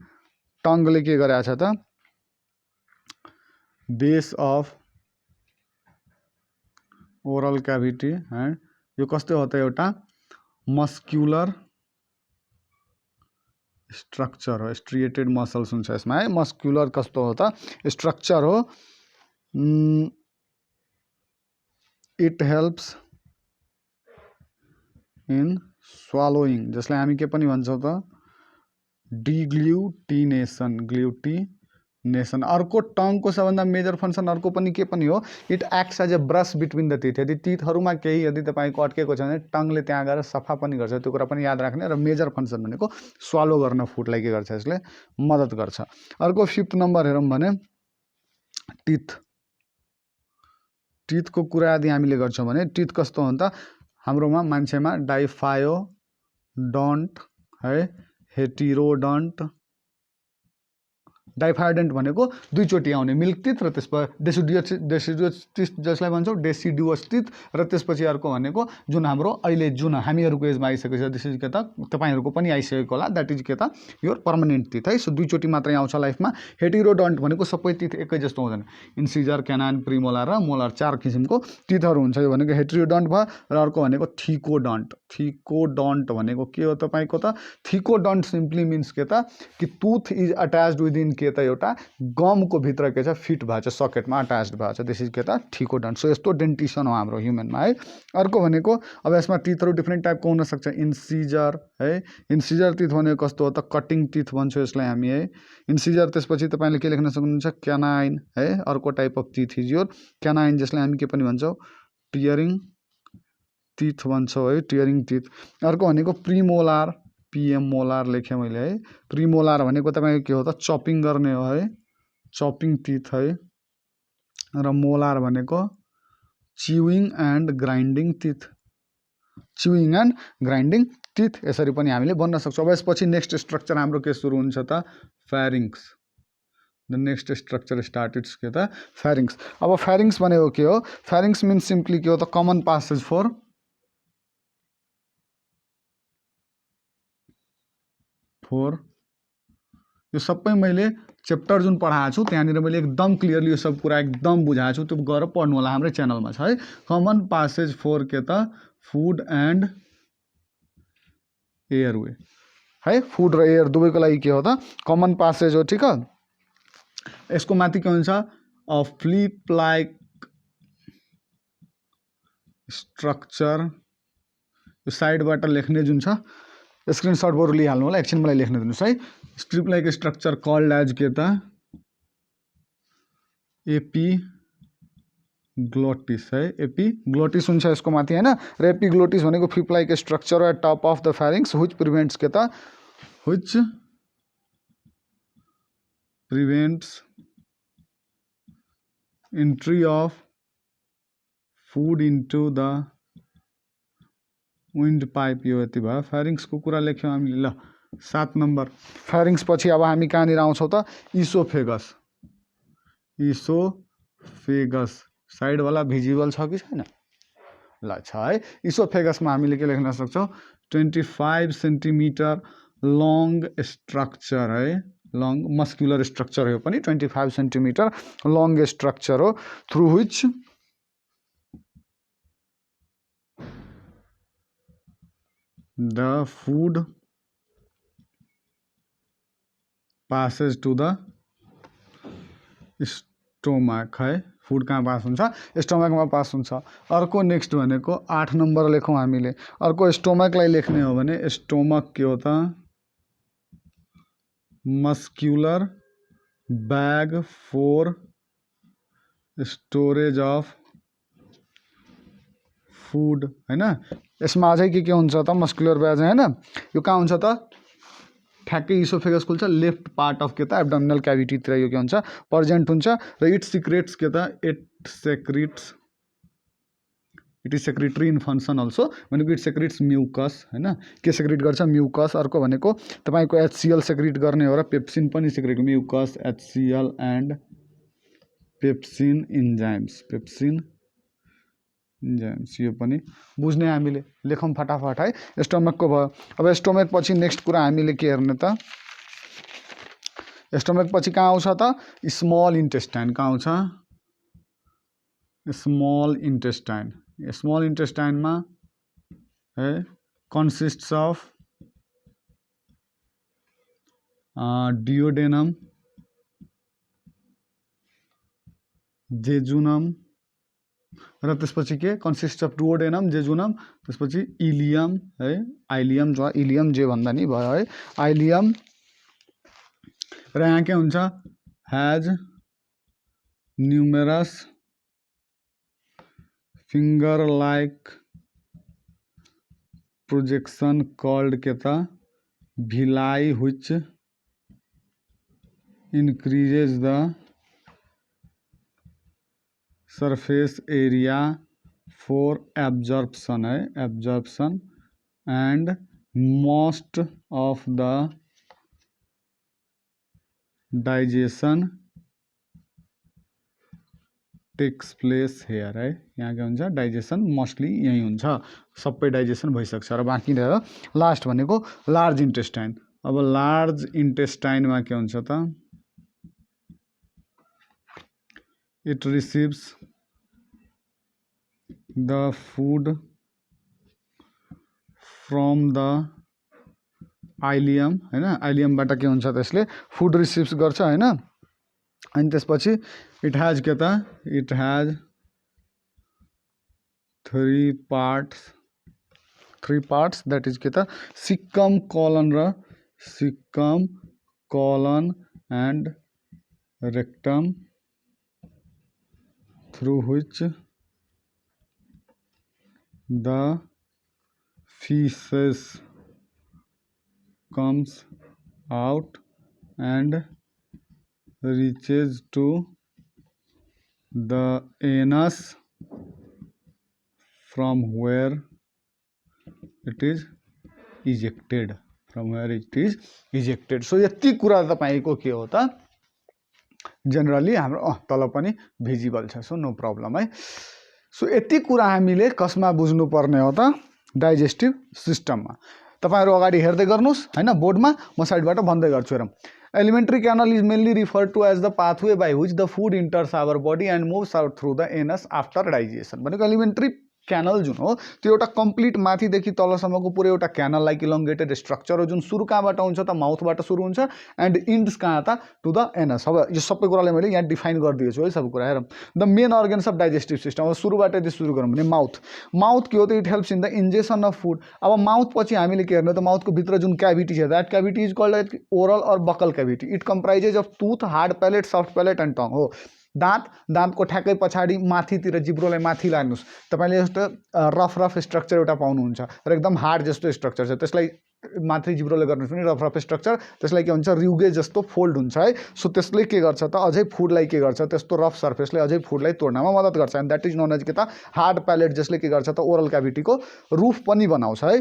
टङ्गले के गरेको छ त, बेस अफ ओरल क्याभिटी है। यो कस्तो हो त, एउटा मस्क्युलर स्ट्रक्चर हो, स्ट्रिएटेड मसल्स हुन्छ यसमा है। मस्क्युलर कस्तो हो त, स्ट्रक्चर हो। इट हेल्प्स इन स्वालोइङ, जसलाई हामी के पनि भन्छौँ त, ग्लुटिनेसन। अर्को टङ्गको सबभन्दा मेजर फङ्सन अर्को पनि के पनि हो, it acts as a brush between the teeth. यदि टिथहरूमा केही यदि तपाईँको अड्केको छ भने टङ्गले त्यहाँ गएर सफा पनि गर्छ, त्यो कुरा पनि याद राख्ने। र मेजर फङ्सन भनेको स्वालो गर्न फुडलाई के गर्छ, यसले मद्दत गर्छ। अर्को फिफ्थ नम्बर हेरौँ भने टिथको कुरा यदि हामीले गर्छौँ भने टिथ कस्तो हो त, हाम्रोमा मान्छेमा डाइफायोडन्ट है, हेटेरोडन्ट। डाइफाइडेन्ट भनेको दुईचोटि आउने मिल्क टिथ र त्यसपछि डेसिडुअस टिथ जसलाई भन्छौँ डेसिडुअस टिथ, र त्यसपछि अर्को भनेको जुन हाम्रो अहिले जुन हामीहरूको एजमा आइसकेको छ, दिस इज के त तपाईँहरूको पनि आइसकेको होला, द्याट इज के त यो पर्मानेन्ट टिथ है। सो दुईचोटि मात्रै आउँछ लाइफमा। हेटेरोडन्ट भनेको सबै टिथ एकै जस्तो हुँदैन, इन्सिजर, क्यानाइन, प्रिमोलार र मोलार 4 किसिमको टिथहरू हुन्छ। यो भनेको हेटेरोडन्ट भयो। र अर्को भनेको थिकोडन्ट। थिकोडन्ट भनेको के हो तपाईँको त? थिकोडन्ट सिम्पली मिन्स के त कि टुथ इज अट्याच्ड विदिन के त एउटा गमको भित्र के छ फिट भएको छ, सकेटमा अट्याच्ड भएको छ, दिस इज के त थिकोडन्ट। सो यस्तो डेन्टिसन हो हाम्रो ह्युमनमा है। अर्को भनेको अब यसमा टिथहरू डिफ्रेन्ट टाइपको हुनसक्छ। इन्सिजर है, इन्सिजर टिथ भनेको कस्तो हो त? कटिङ टिथ भन्छौँ यसलाई हामी है, इन्सिजर। त्यसपछि तपाईँले के लेख्न सक्नुहुन्छ? क्यानाइन है, अर्को type of teeth is your canine, जसलाई हामी के पनि भन्छौँ? टियरिङ टिथ भन्छौँ है, टियरिङ टिथ। अर्को भनेको प्रिमोलार, पिएम मोलार लेखेँ मैले है। प्रिमोलार भनेको तपाईँको के हो त? चपिङ गर्ने हो है, चपिङ टिथ है। र मोलार भनेको chewing and grinding teeth, chewing and grinding teeth. यसरी पनि हामीले भन्न सक्छौँ। अब यसपछि नेक्स्ट स्ट्रक्चर हाम्रो के सुरु हुन्छ त? फ्यारिङ्स। द नेक्स्ट स्ट्रक्चर स्टार्टेड्स के त? फ्यारिङ्स। अब फ्यारिङ्स भनेको के हो? फ्यारिङ्स मिन्स सिम्पली के हो त? कमन पासेज फोर यो सबै मैले चैप्टर जुन पढाएको छु त्यहाँनिर मैले एकदम क्लियरली यो सब कुरा एकदम बुझाएको छु, त्यो गएर पढ्नु होला, हाम्रै च्यानलमा छ है। कमन पासेज फोर के त? फुड एन्ड एयरवे है। फुड र एयर दुवैको लागि के हो त? कमन पासेज हो, ठिक हो। यसको माथि के हुन्छ? Flip like structure. यो साइडबाट लेख्ने जुन छ, स्क्रिनसट बरु लिइहाल्नु होला, एकछिन मलाई लेख्न दिनुहोस् है। Strip like structure called as के त? एपिग्लोटिस है, एपिग्लोटिस हुन्छ यसको माथि हैन। र एपिग्लोटिस भनेको flip like structure at top of the pharynx which prevents के त? Which prevents entry of food into the windpipe. यो यति भयो। फ्यारिङ्सको कुरा लेख्यौँ हामीले। ल 7 नम्बर फ्यारिङ्स पछि अब हामी कहाँनिर आउँछौँ त? इसोफेगस। इसोफेगस साइडवाला भिजिबल छ कि छैन? ल छ है। इसोफेगसमा हामीले के लेख्न सक्छौँ? 25 सेन्टिमिटर लङ स्ट्रक्चर है, लङ मस्क्युलर स्ट्रक्चर हो पनि। 25 सेन्टिमिटर लङ स्ट्रक्चर हो, through which the food passes to the stomach है। फुड कहाँ पास हुन्छ? स्टोमकमा पास हुन्छ। अर्को नेक्स्ट भनेको 8 नम्बर लेखौँ हामीले। अर्को स्टोमकलाई लेख्ने हो भने स्टोमक के हो त? Muscular bag four storage of food हैन। यसमा अझै के हुन्छ त? मस्क्युलर ब्याग हैन। यो कहाँ हुन्छ त? ठ्याक्कै इसोफेगस खुल्छ, लेफ्ट पार्ट अफ के त? एब्डोमिनल क्याभिटीतिर यो के हुन्छ? प्रेजेन्ट हुन्छ। र इट सिक्रेट्स के त? It is secretary in function also, भनेको इट सेक्रेट्स म्युकस हैन। के सेक्रेट गर्छ? म्युकस। अर्को भनेको तपाईँको HCl सेक्रेट गर्ने हो र पेप्सिन पनि secrete, mucus, HCl and pepsin enzymes, pepsin enzymes. यो पनि बुझ्ने हामीले, लेखौँ फटाफट है। स्टोमकको भयो। अब स्टोमक पछि नेक्स्ट कुरा हामीले के हेर्ने त? स्टोमक पछि कहाँ आउँछ त? Small intestine. कहाँ आउँछ? Small intestine. स्मल इन्टेस्टाइनमा है कन्सिस्ट्स अफ डियोडेनम, जेजुनम, र त्यसपछि के? कन्सिस्ट अफ डुओडेनम, जेजुनम, त्यसपछि इलियम है, आइलियम जो इलियम जे भन्दा नि भयो है, आइलियम। र यहाँ के हुन्छ? Has numerous finger like projection called के त? Villi which increases the surface area for absorption है, absorption and most of the digestion takes place here है। यहाँ के हुन्छ डाइजेसन मोस्टली यही हुन्छ, सबै डाइजेसन भइसक्छ र बाँकी रह्यो लास्ट भनेको लार्ज इन्टेस्टाइन। अब लार्ज इन्टेस्टाइनमा के हुन्छ त, it receives the food from the ileum हैन, आइलियमबाट के हुन्छ त्यसले फुड रिसिभ्स गर्छ हैन। अनि त्यसपछि इट हैज के त, it has three parts that is के त caecum colon and rectum through which the feces comes out and reaches to the anus from where it is ejected, so यति कुरा तपाईको के हो त जनरली हाम्रो तल पनि भिजिबल छ, सो नो प्रब्लम है। सो यति कुरा हामीले कसमा बुझ्नु पर्ने हो त, डाइजेस्टिभ सिस्टममा। तपाईहरु अगाडि हेर्दै गर्नुस् हैन बोर्डमा, म साइडबाट भन्दै गर्छु हेरौँ। Alimentary canal is mainly referred to as the pathway by which the food enters our body and moves out through the anus after digestion. भनेको एलिमेन्ट्री क्यानल जुन हो त्यो एउटा कम्प्लिट माथिदेखि तलसम्मको पुरै एउटा क्यानल लाइक इलोंगेटेड स्ट्रक्चर हो जुन सुरु कहाँबाट हुन्छ त, माउथबाट सुरु हुन्छ एन्ड इन्ड्स कहाँ त, टु द एनस। अब यो सबै कुरालाई मैले यहाँ डिफाइन गरिदिएको छु है सब कुरा हेरौँ। The main organs of digestive system, अब सुरुबाट यदि सुरु गरौँ भने माउथ के हो त, it helps in the injection of food. अब माउथ पछि हामीले के हेर्ने त, माउथको भित्र जुन क्याभिटी छ that cavity is called oral or buccal cavity. It comprises of tooth, hard palate, soft palate and tongue हो। दाँतको ठ्याक्कै पछाडि माथितिर जिब्रोलाई माथि लानुहोस्, तपाईले जस्तो रफ स्ट्रक्चर एउटा पाउनुहुन्छ र एकदम हार्ड जस्तो स्ट्रक्चर छ, त्यसलाई माथि जिब्रोले गर्नुहोस् भने रफ स्ट्रक्चर, त्यसलाई के हुन्छ रिउगे जस्तो फोल्ड हुन्छ है। सो त्यसले के गर्छ त, अझै फुडलाई के गर्छ, त्यस्तो रफ सर्फेसले अझै फुडलाई तोड्नमा मद्दत गर्छ and that is known as के त हार्ड प्यालेट, जसले के गर्छ त ओरल क्याभिटीको रुफ पनि बनाउँछ है।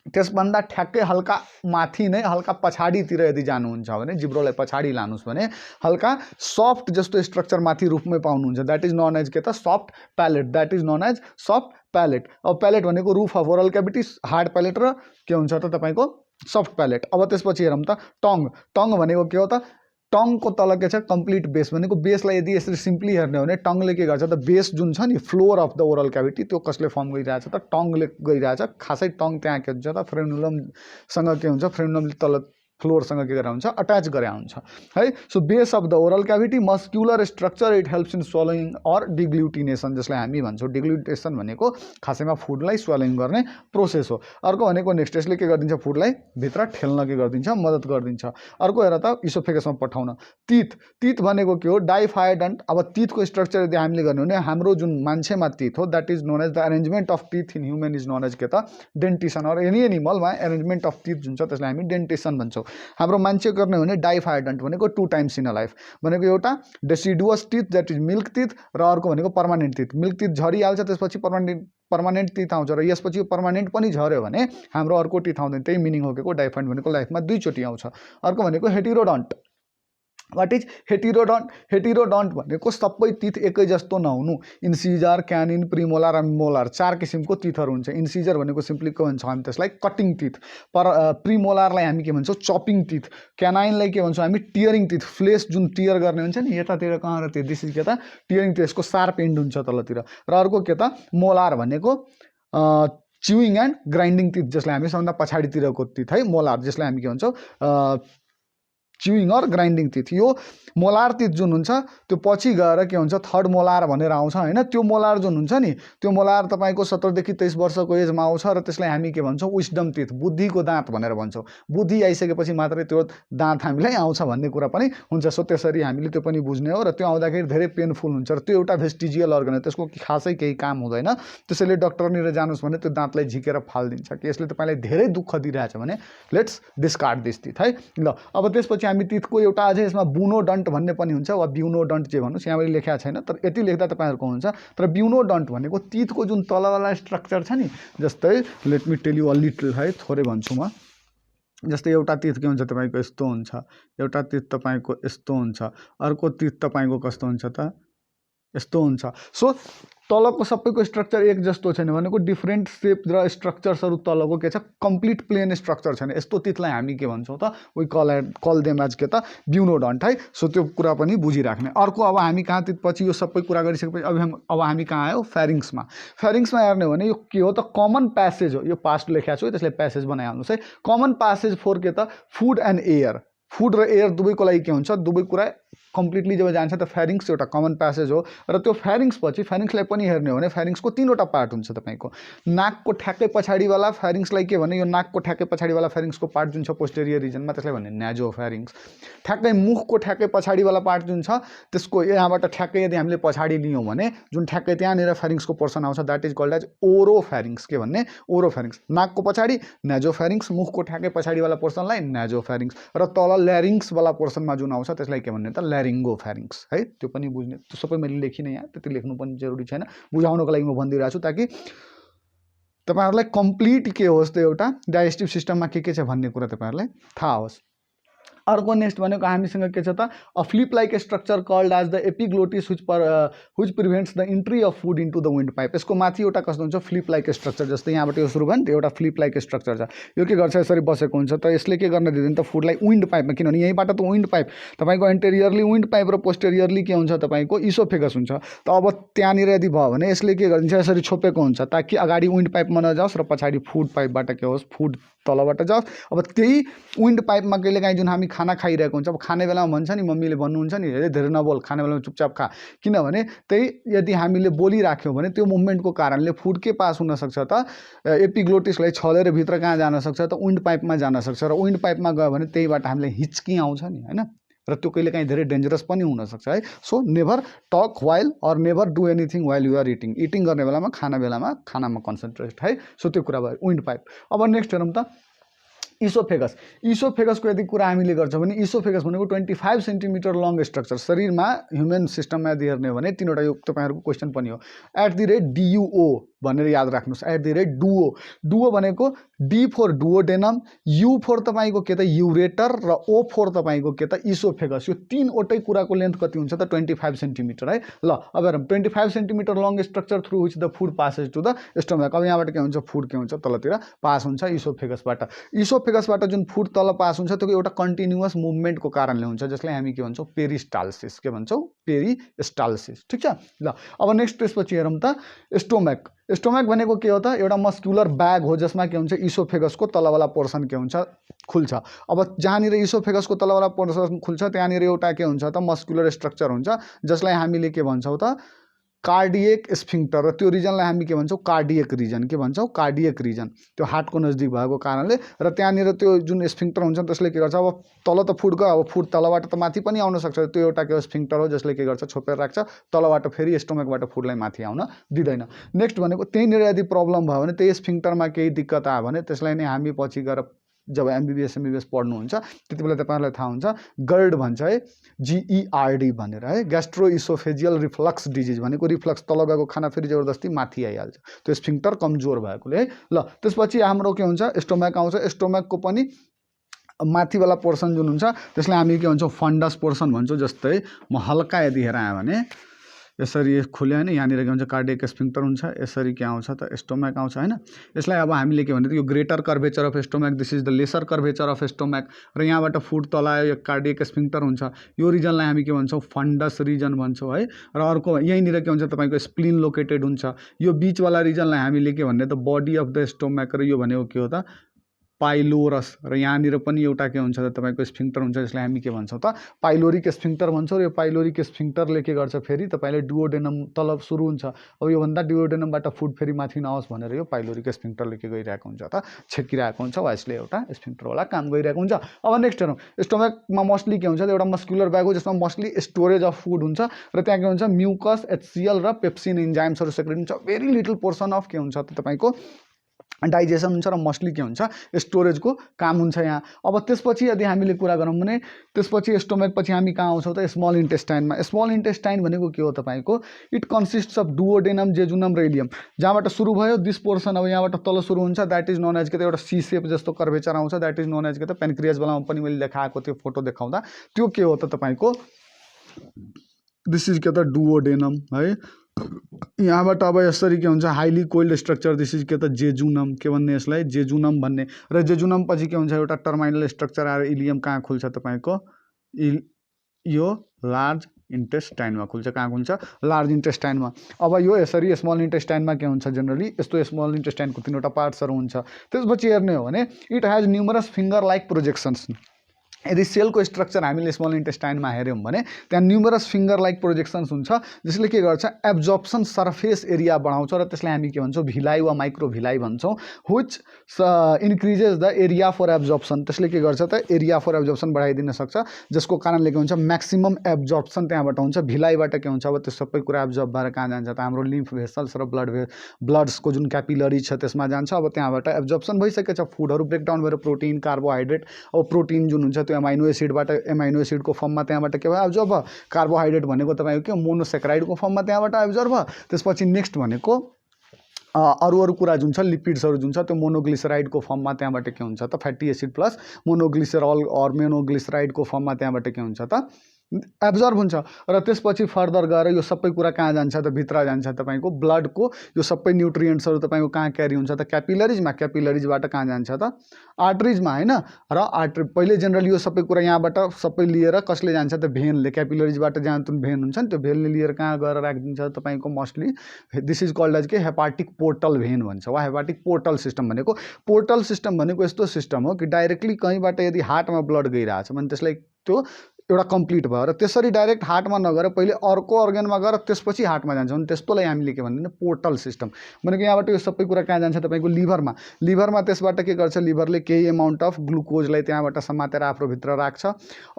त्यसभन्दा ठ्याक्कै हल्का माथि नै हल्का पछाडितिर यदि जानुहुन्छ भने, जिब्रोलाई पछाडि लानुहोस् भने हल्का सफ्ट जस्तो स्ट्रक्चर माथि रुफमै पाउनुहुन्छ, द्याट इज नोन एज के त soft palate, that is known as soft palate. अब प्यालेट भनेको roof of oral cavity, hard palate र के हुन्छ त तपाईको सफ्ट प्यालेट। अब त्यसपछि हेरौँ त टङ भनेको के हो त, टङको तल के छ कम्प्लिट बेस, भनेको बेसलाई यदि यसरी सिम्पली हेर्ने हो भने टङले के गर्छ त, बेस जुन छ नि floor of the oral cavity त्यो कसले फर्म गरिरहेछ त, टङले गरिरहेछ। खासै टङ त्यहाँ के हुन्छ त फ्रेनुलमसँग के हुन्छ, फ्रेनुलमले तल फ्लोरसँग के गरेर हुन्छ, अट्याच गरे हुन्छ है। So base of the oral cavity, muscular structure, it helps in swallowing or deglutition, जसलाई हामी भन्छौँ डिग्लुटेसन भनेको खासैमा फुडलाई स्वलोइङ गर्ने प्रोसेस हो। अर्को भनेको नेक्स्ट, यसले के गरिदिन्छ, फुडलाई भित्र ठेल्न के गरिदिन्छ, मद्दत गरिदिन्छ। अर्को हेर त इसोफेगसमा पठाउन। तीत भनेको के हो, डाइफाइडन्ट। अब तीतको स्ट्रक्चर यदि हामीले गर्ने हो भने हाम्रो जुन मान्छेमा तीत हो that is known as the arrangement of teeth in human is known as के त डेन्टिसन, अर एनी एनिमलमा एरेन्जमेन्ट अफ तीथ जुन छ त्यसलाई हामी डेन्टिसन भन्छौँ। हाम्रो मान्छे गर्ने हो भने डाइफाइडन्ट भनेको 2 टाइम्स इन अ लाइफ, भनेको एउटा deciduous teeth that is milk teeth र अर्को भनेको पर्मानेन्ट टिथ। मिल्क टिथ झरिहाल्छ त्यसपछि पर्मानेन्ट टिथ आउँछ र यसपछि यो पर्मानेन्ट पनि झर्यो भने हाम्रो अर्को टिथ आउँदैन, त्यही मिनिङ हो के डाइफाइडन्ट भनेको लाइफमा 2 चोटि आउँछ। अर्को भनेको हेटेरोडन्ट। वाट इज हेटेरोडन्ट भनेको सबै टिथ एकै जस्तो नहुनु। इन्सिजर, क्यानिन, प्रिमोलार र मोलार 4 किसिमको टिथहरू हुन्छ। इन्सिजर भनेको सिम्पली के भन्छौँ हामी त्यसलाई कटिङ टिथ, प्रिमोलारलाई हामी के भन्छौँ चपिङ टिथ, क्यानाइनलाई के भन्छौँ हामी टियरिङ टिथ, फ्लेस जुन टियर गर्ने हुन्छ नि यतातिर कहाँ र त्यो दिस इज के त टियरिङ टिथ, यसको सार्प एन्ड हुन्छ तलतिर। र अर्को के त मोलार भनेको च्युइङ एन्ड ग्राइन्डिङ टिथ, जसलाई हामी सबभन्दा पछाडितिरको टिथ है मोलार, जसलाई हामी के भन्छौँ च्युइङ अर ग्राइन्डिङ टिथ। यो मोलार टिथ जुन हुन्छ त्यो पछि गएर के हुन्छ थर्ड मोलार भनेर आउँछ हैन। त्यो मोलार जुन हुन्छ नि त्यो मोलार तपाईको 17 देखि 23 वर्षको एजमा आउँछ र त्यसलाई हामी के भन्छौँ विस्डम टिथ, बुद्धिको दाँत भनेर भन्छौँ। बुद्धि आइसकेपछि मात्रै त्यो दाँत हामीलाई आउँछ भन्ने कुरा पनि हुन्छ। सो त्यसरी हामीले त्यो पनि बुझ्ने हो र त्यो आउँदाखेरि धेरै पेनफुल हुन्छ र त्यो एउटा भेस्टिजियल अर्गन हो, त्यसको खासै केही काम हुँदैन। त्यसैले डक्टरनिर जानुस् भने त्यो दाँतलाई झिकेर फालिदिन्छ कि यसले तपाईलाई धेरै दुःख दिइरहेछ भने लेट्स डिस्कार्ड दिस टिथ है। ल अब त्यसपछि हामी टिथको एउटा अझै यसमा ब्युनोडन्ट भन्ने पनि हुन्छ वा ब्युनोडन्ट जे भन्नुस्, यहाँ मैले लेखेको छैन तर यति लेख्दा तपाईहरुको हुन्छ। तर ब्युनोडन्ट भनेको टिथको जुन तलवाला स्ट्रक्चर छ नि, जस्तै let me tell you a little है, थोरै भन्छु म। जस्तै एउटा तित के हुन्छ तपाईँको यस्तो हुन्छ, एउटा तित तपाईँको यस्तो हुन्छ, अर्को तित तपाईँको कस्तो हुन्छ त यस्तो हुन्छ। सो तलको सबैको स्ट्रक्चर एक जस्तो छैन भनेको डिफ्रेन्ट सेप र स्ट्रक्चर्सहरू तलको के छ कम्प्लिट प्लेन स्ट्रक्चर छैन। यस्तो तितलाई हामी के भन्छौँ त वी कल देम एज के त ब्युनोडन्ट है। सो त्यो कुरा पनि बुझिराख्ने। अर्को अब हामी कहाँ पछि यो सबै कुरा गरिसकेपछि अब हामी कहाँ आयो फेरिङ्समा। फेरिङ्समा हेर्ने हो भने यो के हो त कमन प्यासेज हो। यो पास्ट लेखेको छु है त्यसले प्यासेज बनाइहाल्नुहोस् है। कमन प्यासेज फर के त फुड एन्ड एयर। फुड र एयर दुवैको लागि के हुन्छ दुवै कुरा कम्प्लिटली जब जान्छ त फेरिङ्स एउटा कमन प्यासेज हो। र त्यो फेरिङ्स पछि फेरिङ्सलाई पनि हेर्ने हो भने फेरिङ्सको तीनवटा पार्ट हुन्छ तपाईँको। नाकको ठ्याक्कै पछाडिवाला फेरिङ्सलाई के भने यो नाकको ठ्याक्कै पछाडिवाला फेरिङ्सको पार्ट जुन छ पोस्टेरियर रिजनमा त्यसलाई भन्ने न्याजो फेरिङ्स। ठ्याक्कै मुखको ठ्याक्कै पछाडिवाला पार्ट जुन छ त्यसको यहाँबाट ठ्याक्कै यदि हामीले पछाडि लियौँ भने जुन ठ्याक्कै त्यहाँनिर फेरिङ्सको पोर्सन आउँछ द्याट इज कल्ड एज ओरो फेरिङ्स। के भन्ने ओरो फेरिङ्स। नाकको पछाडि न्याजो फेरिङ्स, मुखको ठ्याक्कै पछाडिवाला पोर्सनलाई न्याजो फेरिङ्स र तल ल्यारिङ्सवाला पोर्सनमा जुन आउँछ त्यसलाई के भन्ने त ल्यारिङ्गो फेरिङ्स है। त्यो पनि बुझ्ने, त्यो सबै मैले लेखिनँ यहाँ, त्यति लेख्नु पनि जरुरी छैन, बुझाउनको लागि म भनिदिइरहेको छु ताकि तपाईँहरूलाई कम्प्लिट के होस् त एउटा डाइजेस्टिभ सिस्टममा के छ भन्ने कुरा तपाईँहरूलाई थाहा होस्। अर्को नेक्स्ट भनेको हामीसँग के छ त a flip like structure called as the epiglottis which prevents the entry of food into the windpipe. यसको माथि एउटा कस्तो हुन्छ फ्लिप लाइक स्ट्रक्चर। जस्तै यहाँबाट यो सुरु भयो नि त एउटा फ्लिप लाइक स्ट्रक्चर छ। यो के गर्छ यसरी बसेको हुन्छ त यसले के गर्न दिँदैन त फुडलाई विन्ड पाइपमा, किनभने यहीँबाट त विन्ड पाइप तपाईँको एन्टेरियरली विन्ड पाइप र पोस्टेरियरली के हुन्छ तपाईँको इसोफेगस हुन्छ। त अब त्यहाँनिर यदि भयो भने यसले के गरिदिन्छ यसरी छोपेको हुन्छ ताकि अगाडि विन्ड पाइपमा नजाओस् र पछाडि फुड पाइपबाट के होस् फुड तलबाट जाओस्। अब त्यही विन्ड पाइपमा कहिलेकाहीँ जुन हामी खाना खाइरहेको हुन्छ, अब खाने बेलामा भन्छ नि मम्मीले भन्नुहुन्छ नि धेरै नबोल, खाने बेलामा चुपचाप खा, किनभने त्यही यदि हामीले बोलिराख्यौँ भने त्यो मुभमेन्टको कारणले फुड के पास हुनसक्छ त एपिग्लोटिसलाई छलेर भित्र कहाँ जान सक्छ त विन्ड पाइपमा जान सक्छ र विन्ड पाइपमा गयो भने त्यहीबाट हामीलाई हिच्की आउँछ नि होइन, र त्यो कहिलेकाहीँ धेरै डेन्जरस पनि हुनसक्छ है। So never talk while or never do anything while you are eating गर्ने बेलामा खानामा कन्सन्ट्रेट है। सो त्यो कुरा भयो विन्ड पाइप। अब नेक्स्ट हेरौँ त इसोफेगस। इसोफेगसको यदि कुरा हामीले गर्छौँ भने इसोफेगस भनेको 25 सेन्टिमिटर लङ स्ट्रक्चर। शरीरमा ह्युमन सिस्टममा यदि हेर्ने हो भने तीनवटा यो तपाईँहरूको क्वेसन पनि हो। @DUO भनेर याद राख्नुहोस्, @डुओ। डुओ भनेको D four duodenum, you four तपाईँको के त युरेटर र ओ फोर तपाईँको के त इसोफेगस। यो तीनवटै कुराको लेन्थ कति हुन्छ त 25 सेन्टिमिटर है। ल अब हेरौँ 25 centimetre long structure through which the food passes to the stomach. अब यहाँबाट के हुन्छ फुड के हुन्छ तलतिर पास हुन्छ इसोफेगसबाट। इसोफेगसबाट जुन फुड तल पास हुन्छ त्यो एउटा कन्टिन्युअस मुभमेन्टको कारणले हुन्छ जसलाई हामी के भन्छौँ पेरिस्टाल्सिस। के भन्छौँ पेरिस्टाल्सिस। ठिक छ। ल अब नेक्स्ट त्यसपछि हेरौँ त स्टोमक। स्टोमक भनेको के हो त एउटा मस्कुलर ब्याग हो जसमा के हुन्छ इसोफेगसको तलवाला पोर्सन के हुन्छ खुल्छ। अब जहाँनिर इसोफेगसको तलवाला पोर्सन खुल्छ त्यहाँनिर एउटा के हुन्छ त मस्कुलर स्ट्रक्चर हुन्छ जसलाई हामीले के भन्छौँ त कार्डियक स्फिङ्क्टर, र त्यो रिजनलाई हामी के भन्छौँ कार्डियक रिजन। के भन्छौँ कार्डियक रिजन। त्यो हार्टको नजिक भएको कारणले र त्यहाँनिर त्यो जुन स्फिङ्क्टर हुन्छ त्यसले के गर्छ अब तल त फुड गयो, अब फुड तलबाट त माथि पनि आउन सक्छ, त्यो एउटा के स्फिङ्क्टर हो जसले के गर्छ छोपेर राख्छ, तलबाट फेरि स्टोमकबाट फुडलाई माथि आउन दिँदैन। नेक्स्ट भनेको त्यहीँनिर यदि प्रब्लम भयो भने त्यही स्फिङ्क्टरमा केही दिक्कत आयो भने त्यसलाई नै हामी पछि गएर जब एमबिबिएस पढ्नुहुन्छ त्यति बेला तपाईँहरूलाई थाहा हुन्छ गर्ड भन्छ है, GERD भनेर है, ग्यास्ट्रो इसोफेजियल रिफ्लक्स डिजिज भनेको रिफ्लक्स तल गएको खाना फेरि जबरजस्ती माथि आइहाल्छ त्यो स्फिङ्क्टर कमजोर भएकोले है। ल त्यसपछि हाम्रो के हुन्छ स्टोमक आउँछ। स्टोमकको पनि माथिवाला पोर्सन जुन हुन्छ त्यसलाई हामी के भन्छौँ फन्डस पोर्सन भन्छौँ। जस्तै म हल्का यदि हेराएँ भने यसरी खुल्यो होइन, यहाँनिर के हुन्छ कार्डियक स्फिङ्क्टर हुन्छ, यसरी के आउँछ त स्टोमक आउँछ होइन। यसलाई अब हामीले के भन्यो यो greater curvature of stomach, this is the lesser curvature of stomach, र यहाँबाट फुड तल आयो यो कार्डियक स्फिङ्क्टर हुन्छ। यो रिजनलाई हामी के भन्छौँ फन्डस रिजन भन्छौँ है। र अर्को यहीँनिर के हुन्छ तपाईँको स्प्लिन लोकेटेड हुन्छ। यो बिचवाला रिजनलाई हामीले के भन्ने त बडी अफ द स्टोमक, र यो भनेको के हो त पाइलोरस, र यहाँनिर पनि एउटा के हुन्छ त तपाईँको स्फिङ्क्टर हुन्छ जसलाई हामी के भन्छौँ त पाइलोरिक स्फिङ्क्टर भन्छौँ। र यो पाइलोरिक स्फिङ्क्टरले के गर्छ फेरि तपाईँले डुओडेनम तल सुरु हुन्छ। अब योभन्दा डुओडेनमबाट फुड फेरि माथि नआओस् भनेर यो पाइलोरिक स्फिङ्क्टरले के गरिरहेको हुन्छ त छेकिरहेको हुन्छ, वा यसले एउटा स्फिङ्क्टरवाला काम गरिरहेको हुन्छ। अब नेक्स्ट हेरौँ स्टोमकमा मोस्टली के हुन्छ त एउटा मस्कुलर ब्याग हो जसमा मोस्टली स्टोरेज अफ फुड हुन्छ, र त्यहाँ के हुन्छ म्युकस HCl र पेप्सिन इन्जाइम्सहरू सेक्रेट हुन्छ। भेरी लिटल पोर्सन अफ के हुन्छ त तपाईँको डाइजेसन हुन्छ र मोस्टली के हुन्छ स्टोरेजको काम हुन्छ यहाँ। अब त्यसपछि यदि हामीले कुरा गरौँ भने त्यसपछि स्टोमेक पछि हामी कहाँ आउँछौँ त स्मल इन्टेस्टाइनमा। स्मल इन्टेस्टाइन भनेको के हो तपाईँको, इट कन्सिस्ट्स अफ डुओडेनम, जेजुनम र इलियम। जहाँबाट सुरु भयो दिस पोर्सन, अब यहाँबाट तल सुरु हुन्छ, द्याट इज नोन एज के त एउटा सी सेप जस्तो कर्भेचर आउँछ, द्याट इज नोन एज के त पेनक्रियाज बेलामा पनि मैले देखाएको त्यो फोटो देखाउँदा त्यो के हो त तपाईँको दिस इज के त डुओडेनम है। यहाँबाट अब यसरी के हुन्छ highly coiled structure, this is के त जेजुनम, के भन्ने यसलाई जेजुनम भन्ने, र जेजुनम पछि के हुन्छ एउटा टर्माइनल स्ट्रक्चर आएर इलियम कहाँ खुल्छ तपाईँको यो लार्ज इन्टेस्टाइनमा खुल्छ। कहाँ खुल्छ लार्ज इन्टेस्टाइनमा। अब यो यसरी स्मल इन्टेस्टाइनमा के हुन्छ जनरली यस्तो स्मल इन्टेस्टाइनको 3वटा पार्ट्सहरू हुन्छ। त्यसपछि हेर्ने हो भने it has numerous finger like projections. यदि सेलको स्ट्रक्चर हामीले स्मल इन्टेस्टाइनमा हेऱ्यौँ भने त्यहाँ न्युमरस फिङ्गर लाइक प्रोजेक्सन्स हुन्छ, जसले के गर्छ एब्जर्प्सन सर्फेस एरिया बढाउँछ र त्यसलाई हामी के भन्छौँ भिलाइ वा माइक्रो भिलाइ भन्छौँ, which increases the area for absorption. त्यसले के गर्छ त एरिया फर एब्जर्प्सन बढाइदिन सक्छ, जसको कारणले के हुन्छ म्याक्सिमम एब्जर्प्सन त्यहाँबाट हुन्छ। भिलाइबाट के हुन्छ अब त्यो सबै कुरा एब्जर्ब भएर कहाँ जान्छ त हाम्रो लिम्फ भेसल्स र ब्लड्सको जुन क्यापिलरी छ त्यसमा जान्छ। अब त्यहाँबाट एब्जर्प्सन भइसकेछ, फुडहरू ब्रेकडाउन भएर प्रोटिन कार्बोहाइड्रेट, अब प्रोटिन जुन हुन्छ त्यो एमाइनो एसिडबाट एमाइनो एसिडको फर्ममा त्यहाँबाट के भयो एब्जर्ब भयो, कार्बोहाइड्रेट भनेको तपाईँको के मोनोसेक्राइडको फर्ममा त्यहाँबाट एब्जर्ब भयो। त्यसपछि नेक्स्ट भनेको अरू कुरा जुन छ लिपिड्सहरू जुन छ त्यो मोनोग्लिसराइडको फर्ममा त्यहाँबाट के हुन्छ त फ्याटी एसिड प्लस मोनोग्लिसरल अर मोनोग्लिसराइडको फर्ममा त्यहाँबाट के हुन्छ त एब्जर्ब हुन्छ। र त्यसपछि फर्दर गएर यो सबै कुरा कहाँ जान्छ त भित्र जान्छ तपाईँको ब्लडको यो सबै न्युट्रिएन्ट्सहरू तपाईँको कहाँ क्यारी हुन्छ त क्यापिलरिजमा, क्यापिलरिजबाट कहाँ जान्छ त आर्टरिजमा होइन। र आर्टरी पहिले जेनरली यो सबै कुरा यहाँबाट सबै लिएर कसले जान्छ त भेनले, क्यापिलरिजबाट जहाँ जुन भेन हुन्छ नि त्यो भेनले लिएर कहाँ गएर राखिदिन्छ तपाईँको mostly this is called as के हेपाटिक पोर्टल भेन भन्छ वा हेपाटिक पोर्टल सिस्टम भनेको। पोर्टल सिस्टम भनेको यस्तो सिस्टम हो कि डाइरेक्टली कहीँबाट यदि हार्टमा ब्लड गइरहेछ भने त्यसलाई त्यो एउटा कम्प्लिट भयो र त्यसरी डाइरेक्ट हार्टमा नगएर पहिले अर्को अर्गनमा गएर त्यसपछि हार्टमा जान्छ भने त्यस्तोलाई हामीले के भन्दैन पोर्टल सिस्टम भनेको। यहाँबाट यो सबै कुरा कहाँ जान्छ तपाईँको लिभरमा, लिभरमा त्यसबाट के गर्छ लिभरले केही एमाउन्ट अफ ग्लुकोजलाई त्यहाँबाट समातेर आफ्रोभित्र राख्छ,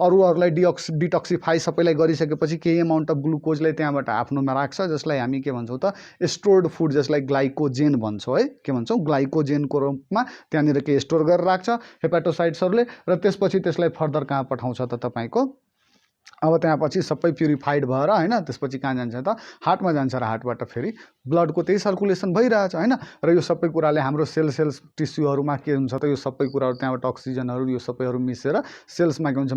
अरूहरूलाई डिटक्सिफाई सबैलाई गरिसकेपछि केही एमाउन्ट अफ ग्लुकोजलाई त्यहाँबाट आफ्नोमा राख्छ, जसलाई हामी के भन्छौँ त स्टोर्ड फुड, जसलाई ग्लाइकोजेन भन्छौँ है, के भन्छौँ ग्लाइकोजेनको रूपमा त्यहाँनिर के स्टोर गरेर राख्छ हेपाटोसाइट्सहरूले। र त्यसपछि त्यसलाई फर्दर कहाँ पठाउँछ त तपाईँको अब त्यहाँ पछि सबै प्युरिफाइड भएर होइन त्यसपछि कहाँ जान्छ त हार्टमा जान्छ र हार्टबाट फेरि ब्लडको त्यही सर्कुलेसन भइरहेछ होइन। र यो सबै कुराले हाम्रो सेल्स टिस्युहरूमा के हुन्छ त यो सबै कुराहरू त्यहाँबाट अक्सिजनहरू यो सबैहरू मिसेर सेल्समा के हुन्छ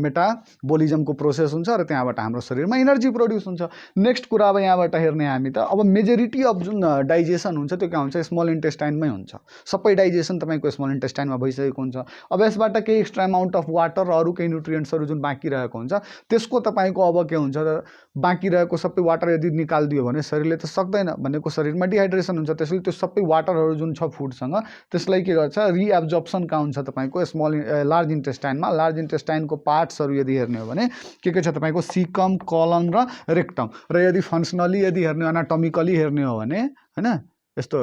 मेटाबोलिजमको प्रोसेस हुन्छ र त्यहाँबाट हाम्रो शरीरमा इनर्जी प्रोड्युस हुन्छ। नेक्स्ट कुरा अब यहाँबाट हेर्ने हामी त अब मेजोरिटी अफ जुन डाइजेसन हुन्छ त्यो कहाँ हुन्छ स्मल इन्टेस्टाइनमै हुन्छ, सबै डाइजेसन तपाईँको स्मल इन्टेस्टाइनमा भइसकेको हुन्छ। अब यसबाट केही एक्स्ट्रा एमाउन्ट अफ वाटर र अरू केही न्युट्रिएन्ट्सहरू जुन बाँकी रहेको हुन्छ त्यसको तपाईँको अब के हुन्छ त बाँकी रहेको सबै वाटर यदि निकालिदियो भने शरीरले त सक्दैन, भनेको शरीरमा डिहाइड्रेसन हुन्छ, त्यसले त्यो सबै वाटरहरू जुन छ फुडसँग त्यसलाई के गर्छ रिएब्जर्प्सन कहाँ हुन्छ तपाईँको लार्ज इन्टेस्टाइनमा। लार्ज इन्टेस्टाइनको पार्ट्सहरू यदि हेर्ने हो भने के छ तपाईँको सिकम, कलन र रेक्टम। र यदि फङ्सनली यदि हेर्ने एनाटोमिकली हेर्ने हो भने होइन यस्तो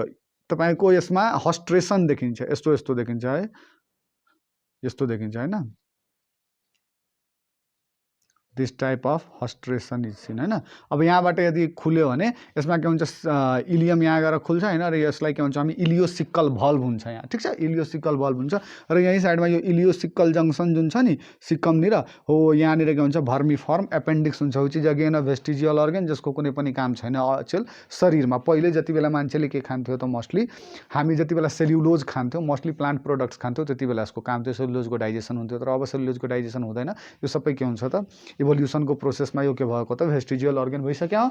तपाईँको यसमा हस्ट्रेसन देखिन्छ, यस्तो यस्तो देखिन्छ है, यस्तो देखिन्छ होइन, this type of haustration is seen होइन। अब यहाँबाट यदि खुल्यो भने यसमा के हुन्छ इलियम यहाँ गएर खुल्छ होइन, र यसलाई के भन्छ हामी इलियोसिकल भल्भ हुन्छ यहाँ, ठिक छ इलियोसिकल भल्भ हुन्छ। र यही साइडमा यो इलियोसिकल जङ्सन जुन छ नि सिकमनिर हो यहाँनिर के हुन्छ भर्मिफर्म एपेन्डिक्स हुन्छ, which is again a vestigial organ जसको कुनै पनि काम छैन अचेल शरीरमा। पहिले जति बेला मान्छेले के खान्थ्यो त मोस्टली हामी जति बेला सेल्युलोज खान्थ्यौँ मोस्टली प्लान्ट प्रोडक्ट्स खान्थ्यौँ त्यति बेला यसको काम थियो सेल्युलोजको डाइजेसन हुन्थ्यो, तर अब सेल्युलोजको डाइजेसन हुँदैन, यो सबै के हुन्छ त इभोल्युसनको प्रोसेसमा यो के भएको त भेस्टिजियल अर्गन भइसक्यो।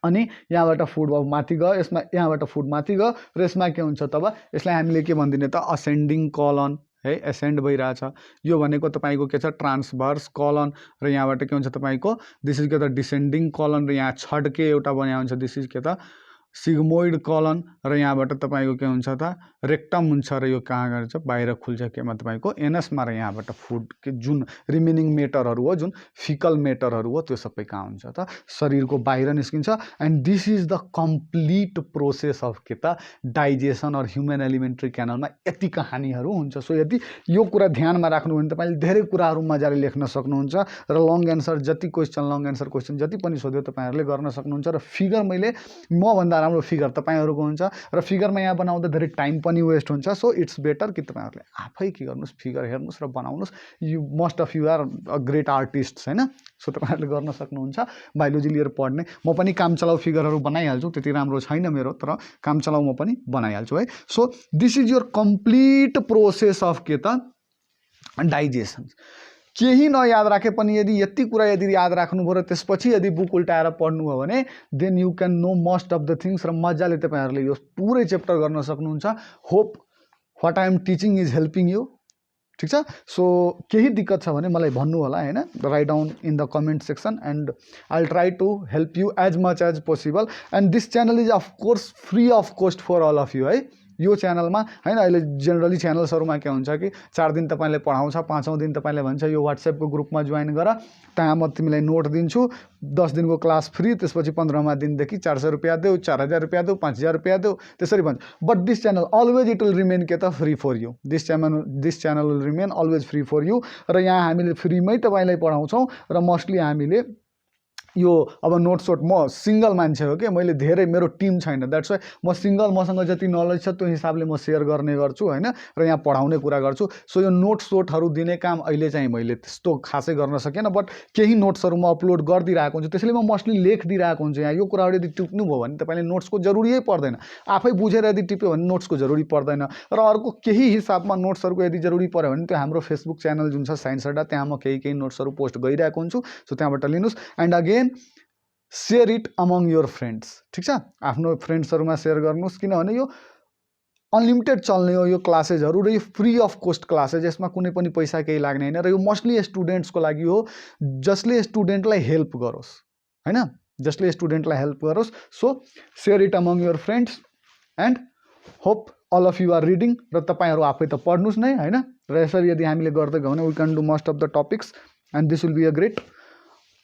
अनि यहाँबाट फुड माथि गयो, यसमा यहाँबाट फुड माथि गयो र यसमा के हुन्छ तब यसलाई हामीले के भनिदिने त असेन्डिङ कलन है, एसेन्ड भइरहेछ। यो भनेको तपाईँको के छ ट्रान्सभर्स कलन, र यहाँबाट के हुन्छ तपाईँको दिस इज के त डिसेन्डिङ कलन, र यहाँ छड्के एउटा बन्या हुन्छ दिस इज के त सिग्मोइड कलन, र यहाँबाट तपाईँको के हुन्छ त रेक्टम हुन्छ, र यो कहाँ गर्छ बाहिर खुल्छ केमा तपाईँको एनसमा, र यहाँबाट फुड के जुन रिमेनिङ मेटरहरू हो जुन फिकल मेटरहरू हो त्यो सबै कहाँ हुन्छ त शरीरको बाहिर निस्किन्छ। And this is the complete process of के त डाइजेसन अर ह्युमन एलिमेन्ट्री क्यानलमा यति कहानीहरू हुन्छ। सो यदि यो कुरा ध्यानमा राख्नु भने तपाईँले धेरै कुराहरू मजाले लेख्न सक्नुहुन्छ, र लङ एन्सर जति क्वेसन लङ एन्सर क्वेसन जति पनि सोध्यो तपाईँहरूले गर्न सक्नुहुन्छ। र फिगर मैले मभन्दा नराम्रो फिगर तपाईँहरूको हुन्छ र फिगरमा यहाँ बनाउँदा धेरै टाइम पनि वेस्ट हुन्छ। सो इट्स बेटर कि तपाईँहरूले आफै के गर्नुहोस्, फिगर हेर्नुहोस् र बनाउनुहोस्। You most of you are a great artist होइन, सो तपाईँहरूले गर्न सक्नुहुन्छ। बायोलोजी लिएर पढ्ने, म पनि काम चलाउ फिगरहरू बनाइहाल्छु, त्यति राम्रो छैन मेरो, तर काम चलाउ म पनि बनाइहाल्छु है। So this is your complete process of के त डाइजेसन। केही नयाद राखे पनि यति कुरा यदि याद राख्नुभयो र त्यसपछि यदि बुक उल्टाएर पढ्नुभयो भने then you can know most of the things र मजाले तपाईँहरूले यो पुरै च्याप्टर गर्न सक्नुहुन्छ। Hope what I am teaching is helping you. ठिक छ। सो केही दिक्कत छ भने मलाई भन्नु होला होइन, write down in the comment section and I will try to help you as much as possible. And this channel is of course free of cost for all of you है। यो च्यानलमा होइन, अहिले जेनरली च्यानल्सहरूमा के हुन्छ कि 4 दिन तपाईँले पढाउँछ, 5औँ दिन तपाईँले भन्छ यो वाट्सएपको ग्रुपमा जोइन गर, त्यहाँ म तिमीलाई नोट दिन्छु, 10 दिनको क्लास फ्री, त्यसपछि 15मा दिनदेखि 400 रुपियाँ देऊ, 4000 रुपियाँ देऊ, 5000 रुपियाँ देऊ, त्यसरी भन्छ। But this channel always it will remain के त free for you. This channel will remain always free for you. र यहाँ हामीले फ्रीमै तपाईँलाई पढाउँछौँ र मोस्टली हामीले यो अब नोट्सोट, म सिङ्गल मान्छे हो कि, मैले धेरै, मेरो टिम छैन, द्याट्स वाइ म सिङ्गल, मसँग जति नलेज छ त्यो हिसाबले म सेयर गर्ने गर्छु होइन, र यहाँ पढाउने कुरा गर्छु। सो यो नोट्सोटहरू दिने काम अहिले चाहिँ मैले त्यस्तो खासै गर्न सकेन, बट केही नोट्सहरू म अपलोड गरिदिइरहेको हुन्छु, त्यसैले म मोस्टली लेखिदिइरहेको हुन्छु। यहाँ यो कुराहरू यदि टिप्नुभयो भने तपाईँले नोट्सको जरुरी पर्दैन, आफै बुझेर यदि टिप्यो भने नोट्सको जरुरी पर्दैन। र अर्को केही हिसाबमा नोट्सहरूको यदि जरुरी पऱ्यो भने त्यो हाम्रो फेसबुक च्यानल जुन छ साइन्स अड्डा, त्यहाँ म केही नोट्सहरू पोस्ट गरिरहेको हुन्छु। सो त्यहाँबाट लिनुहोस् and again share it among your friends. ठिक छ, आफ्नो फ्रेन्ड्सहरूमा सेयर गर्नुहोस्, किनभने यो अनलिमिटेड चल्ने हो यो क्लासेसहरू, र यो फ्री अफ कोस्ट क्लासेस, यसमा कुनै पनि पैसा केही लाग्ने होइन, र यो मोस्टली स्टुडेन्ट्सको लागि हो जसले स्टुडेन्टलाई हेल्प गरोस् होइन, जसले स्टुडेन्टलाई हेल्प गरोस्। So share it among your friends and hope all of you are reading, र तपाईँहरू आफै त पढ्नुहोस् नै होइन। र यसरी यदि हामीले गर्दै गयौँ भने we can do most of the topics and this will be a great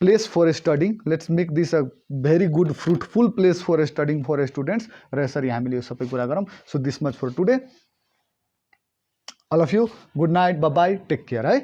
place for studying. Let's make this a very good fruitful place for studying for students. र यसरी हामीले यो सबै कुरा गरौँ। So this much for today. All of you, good night, bye bye, take care है।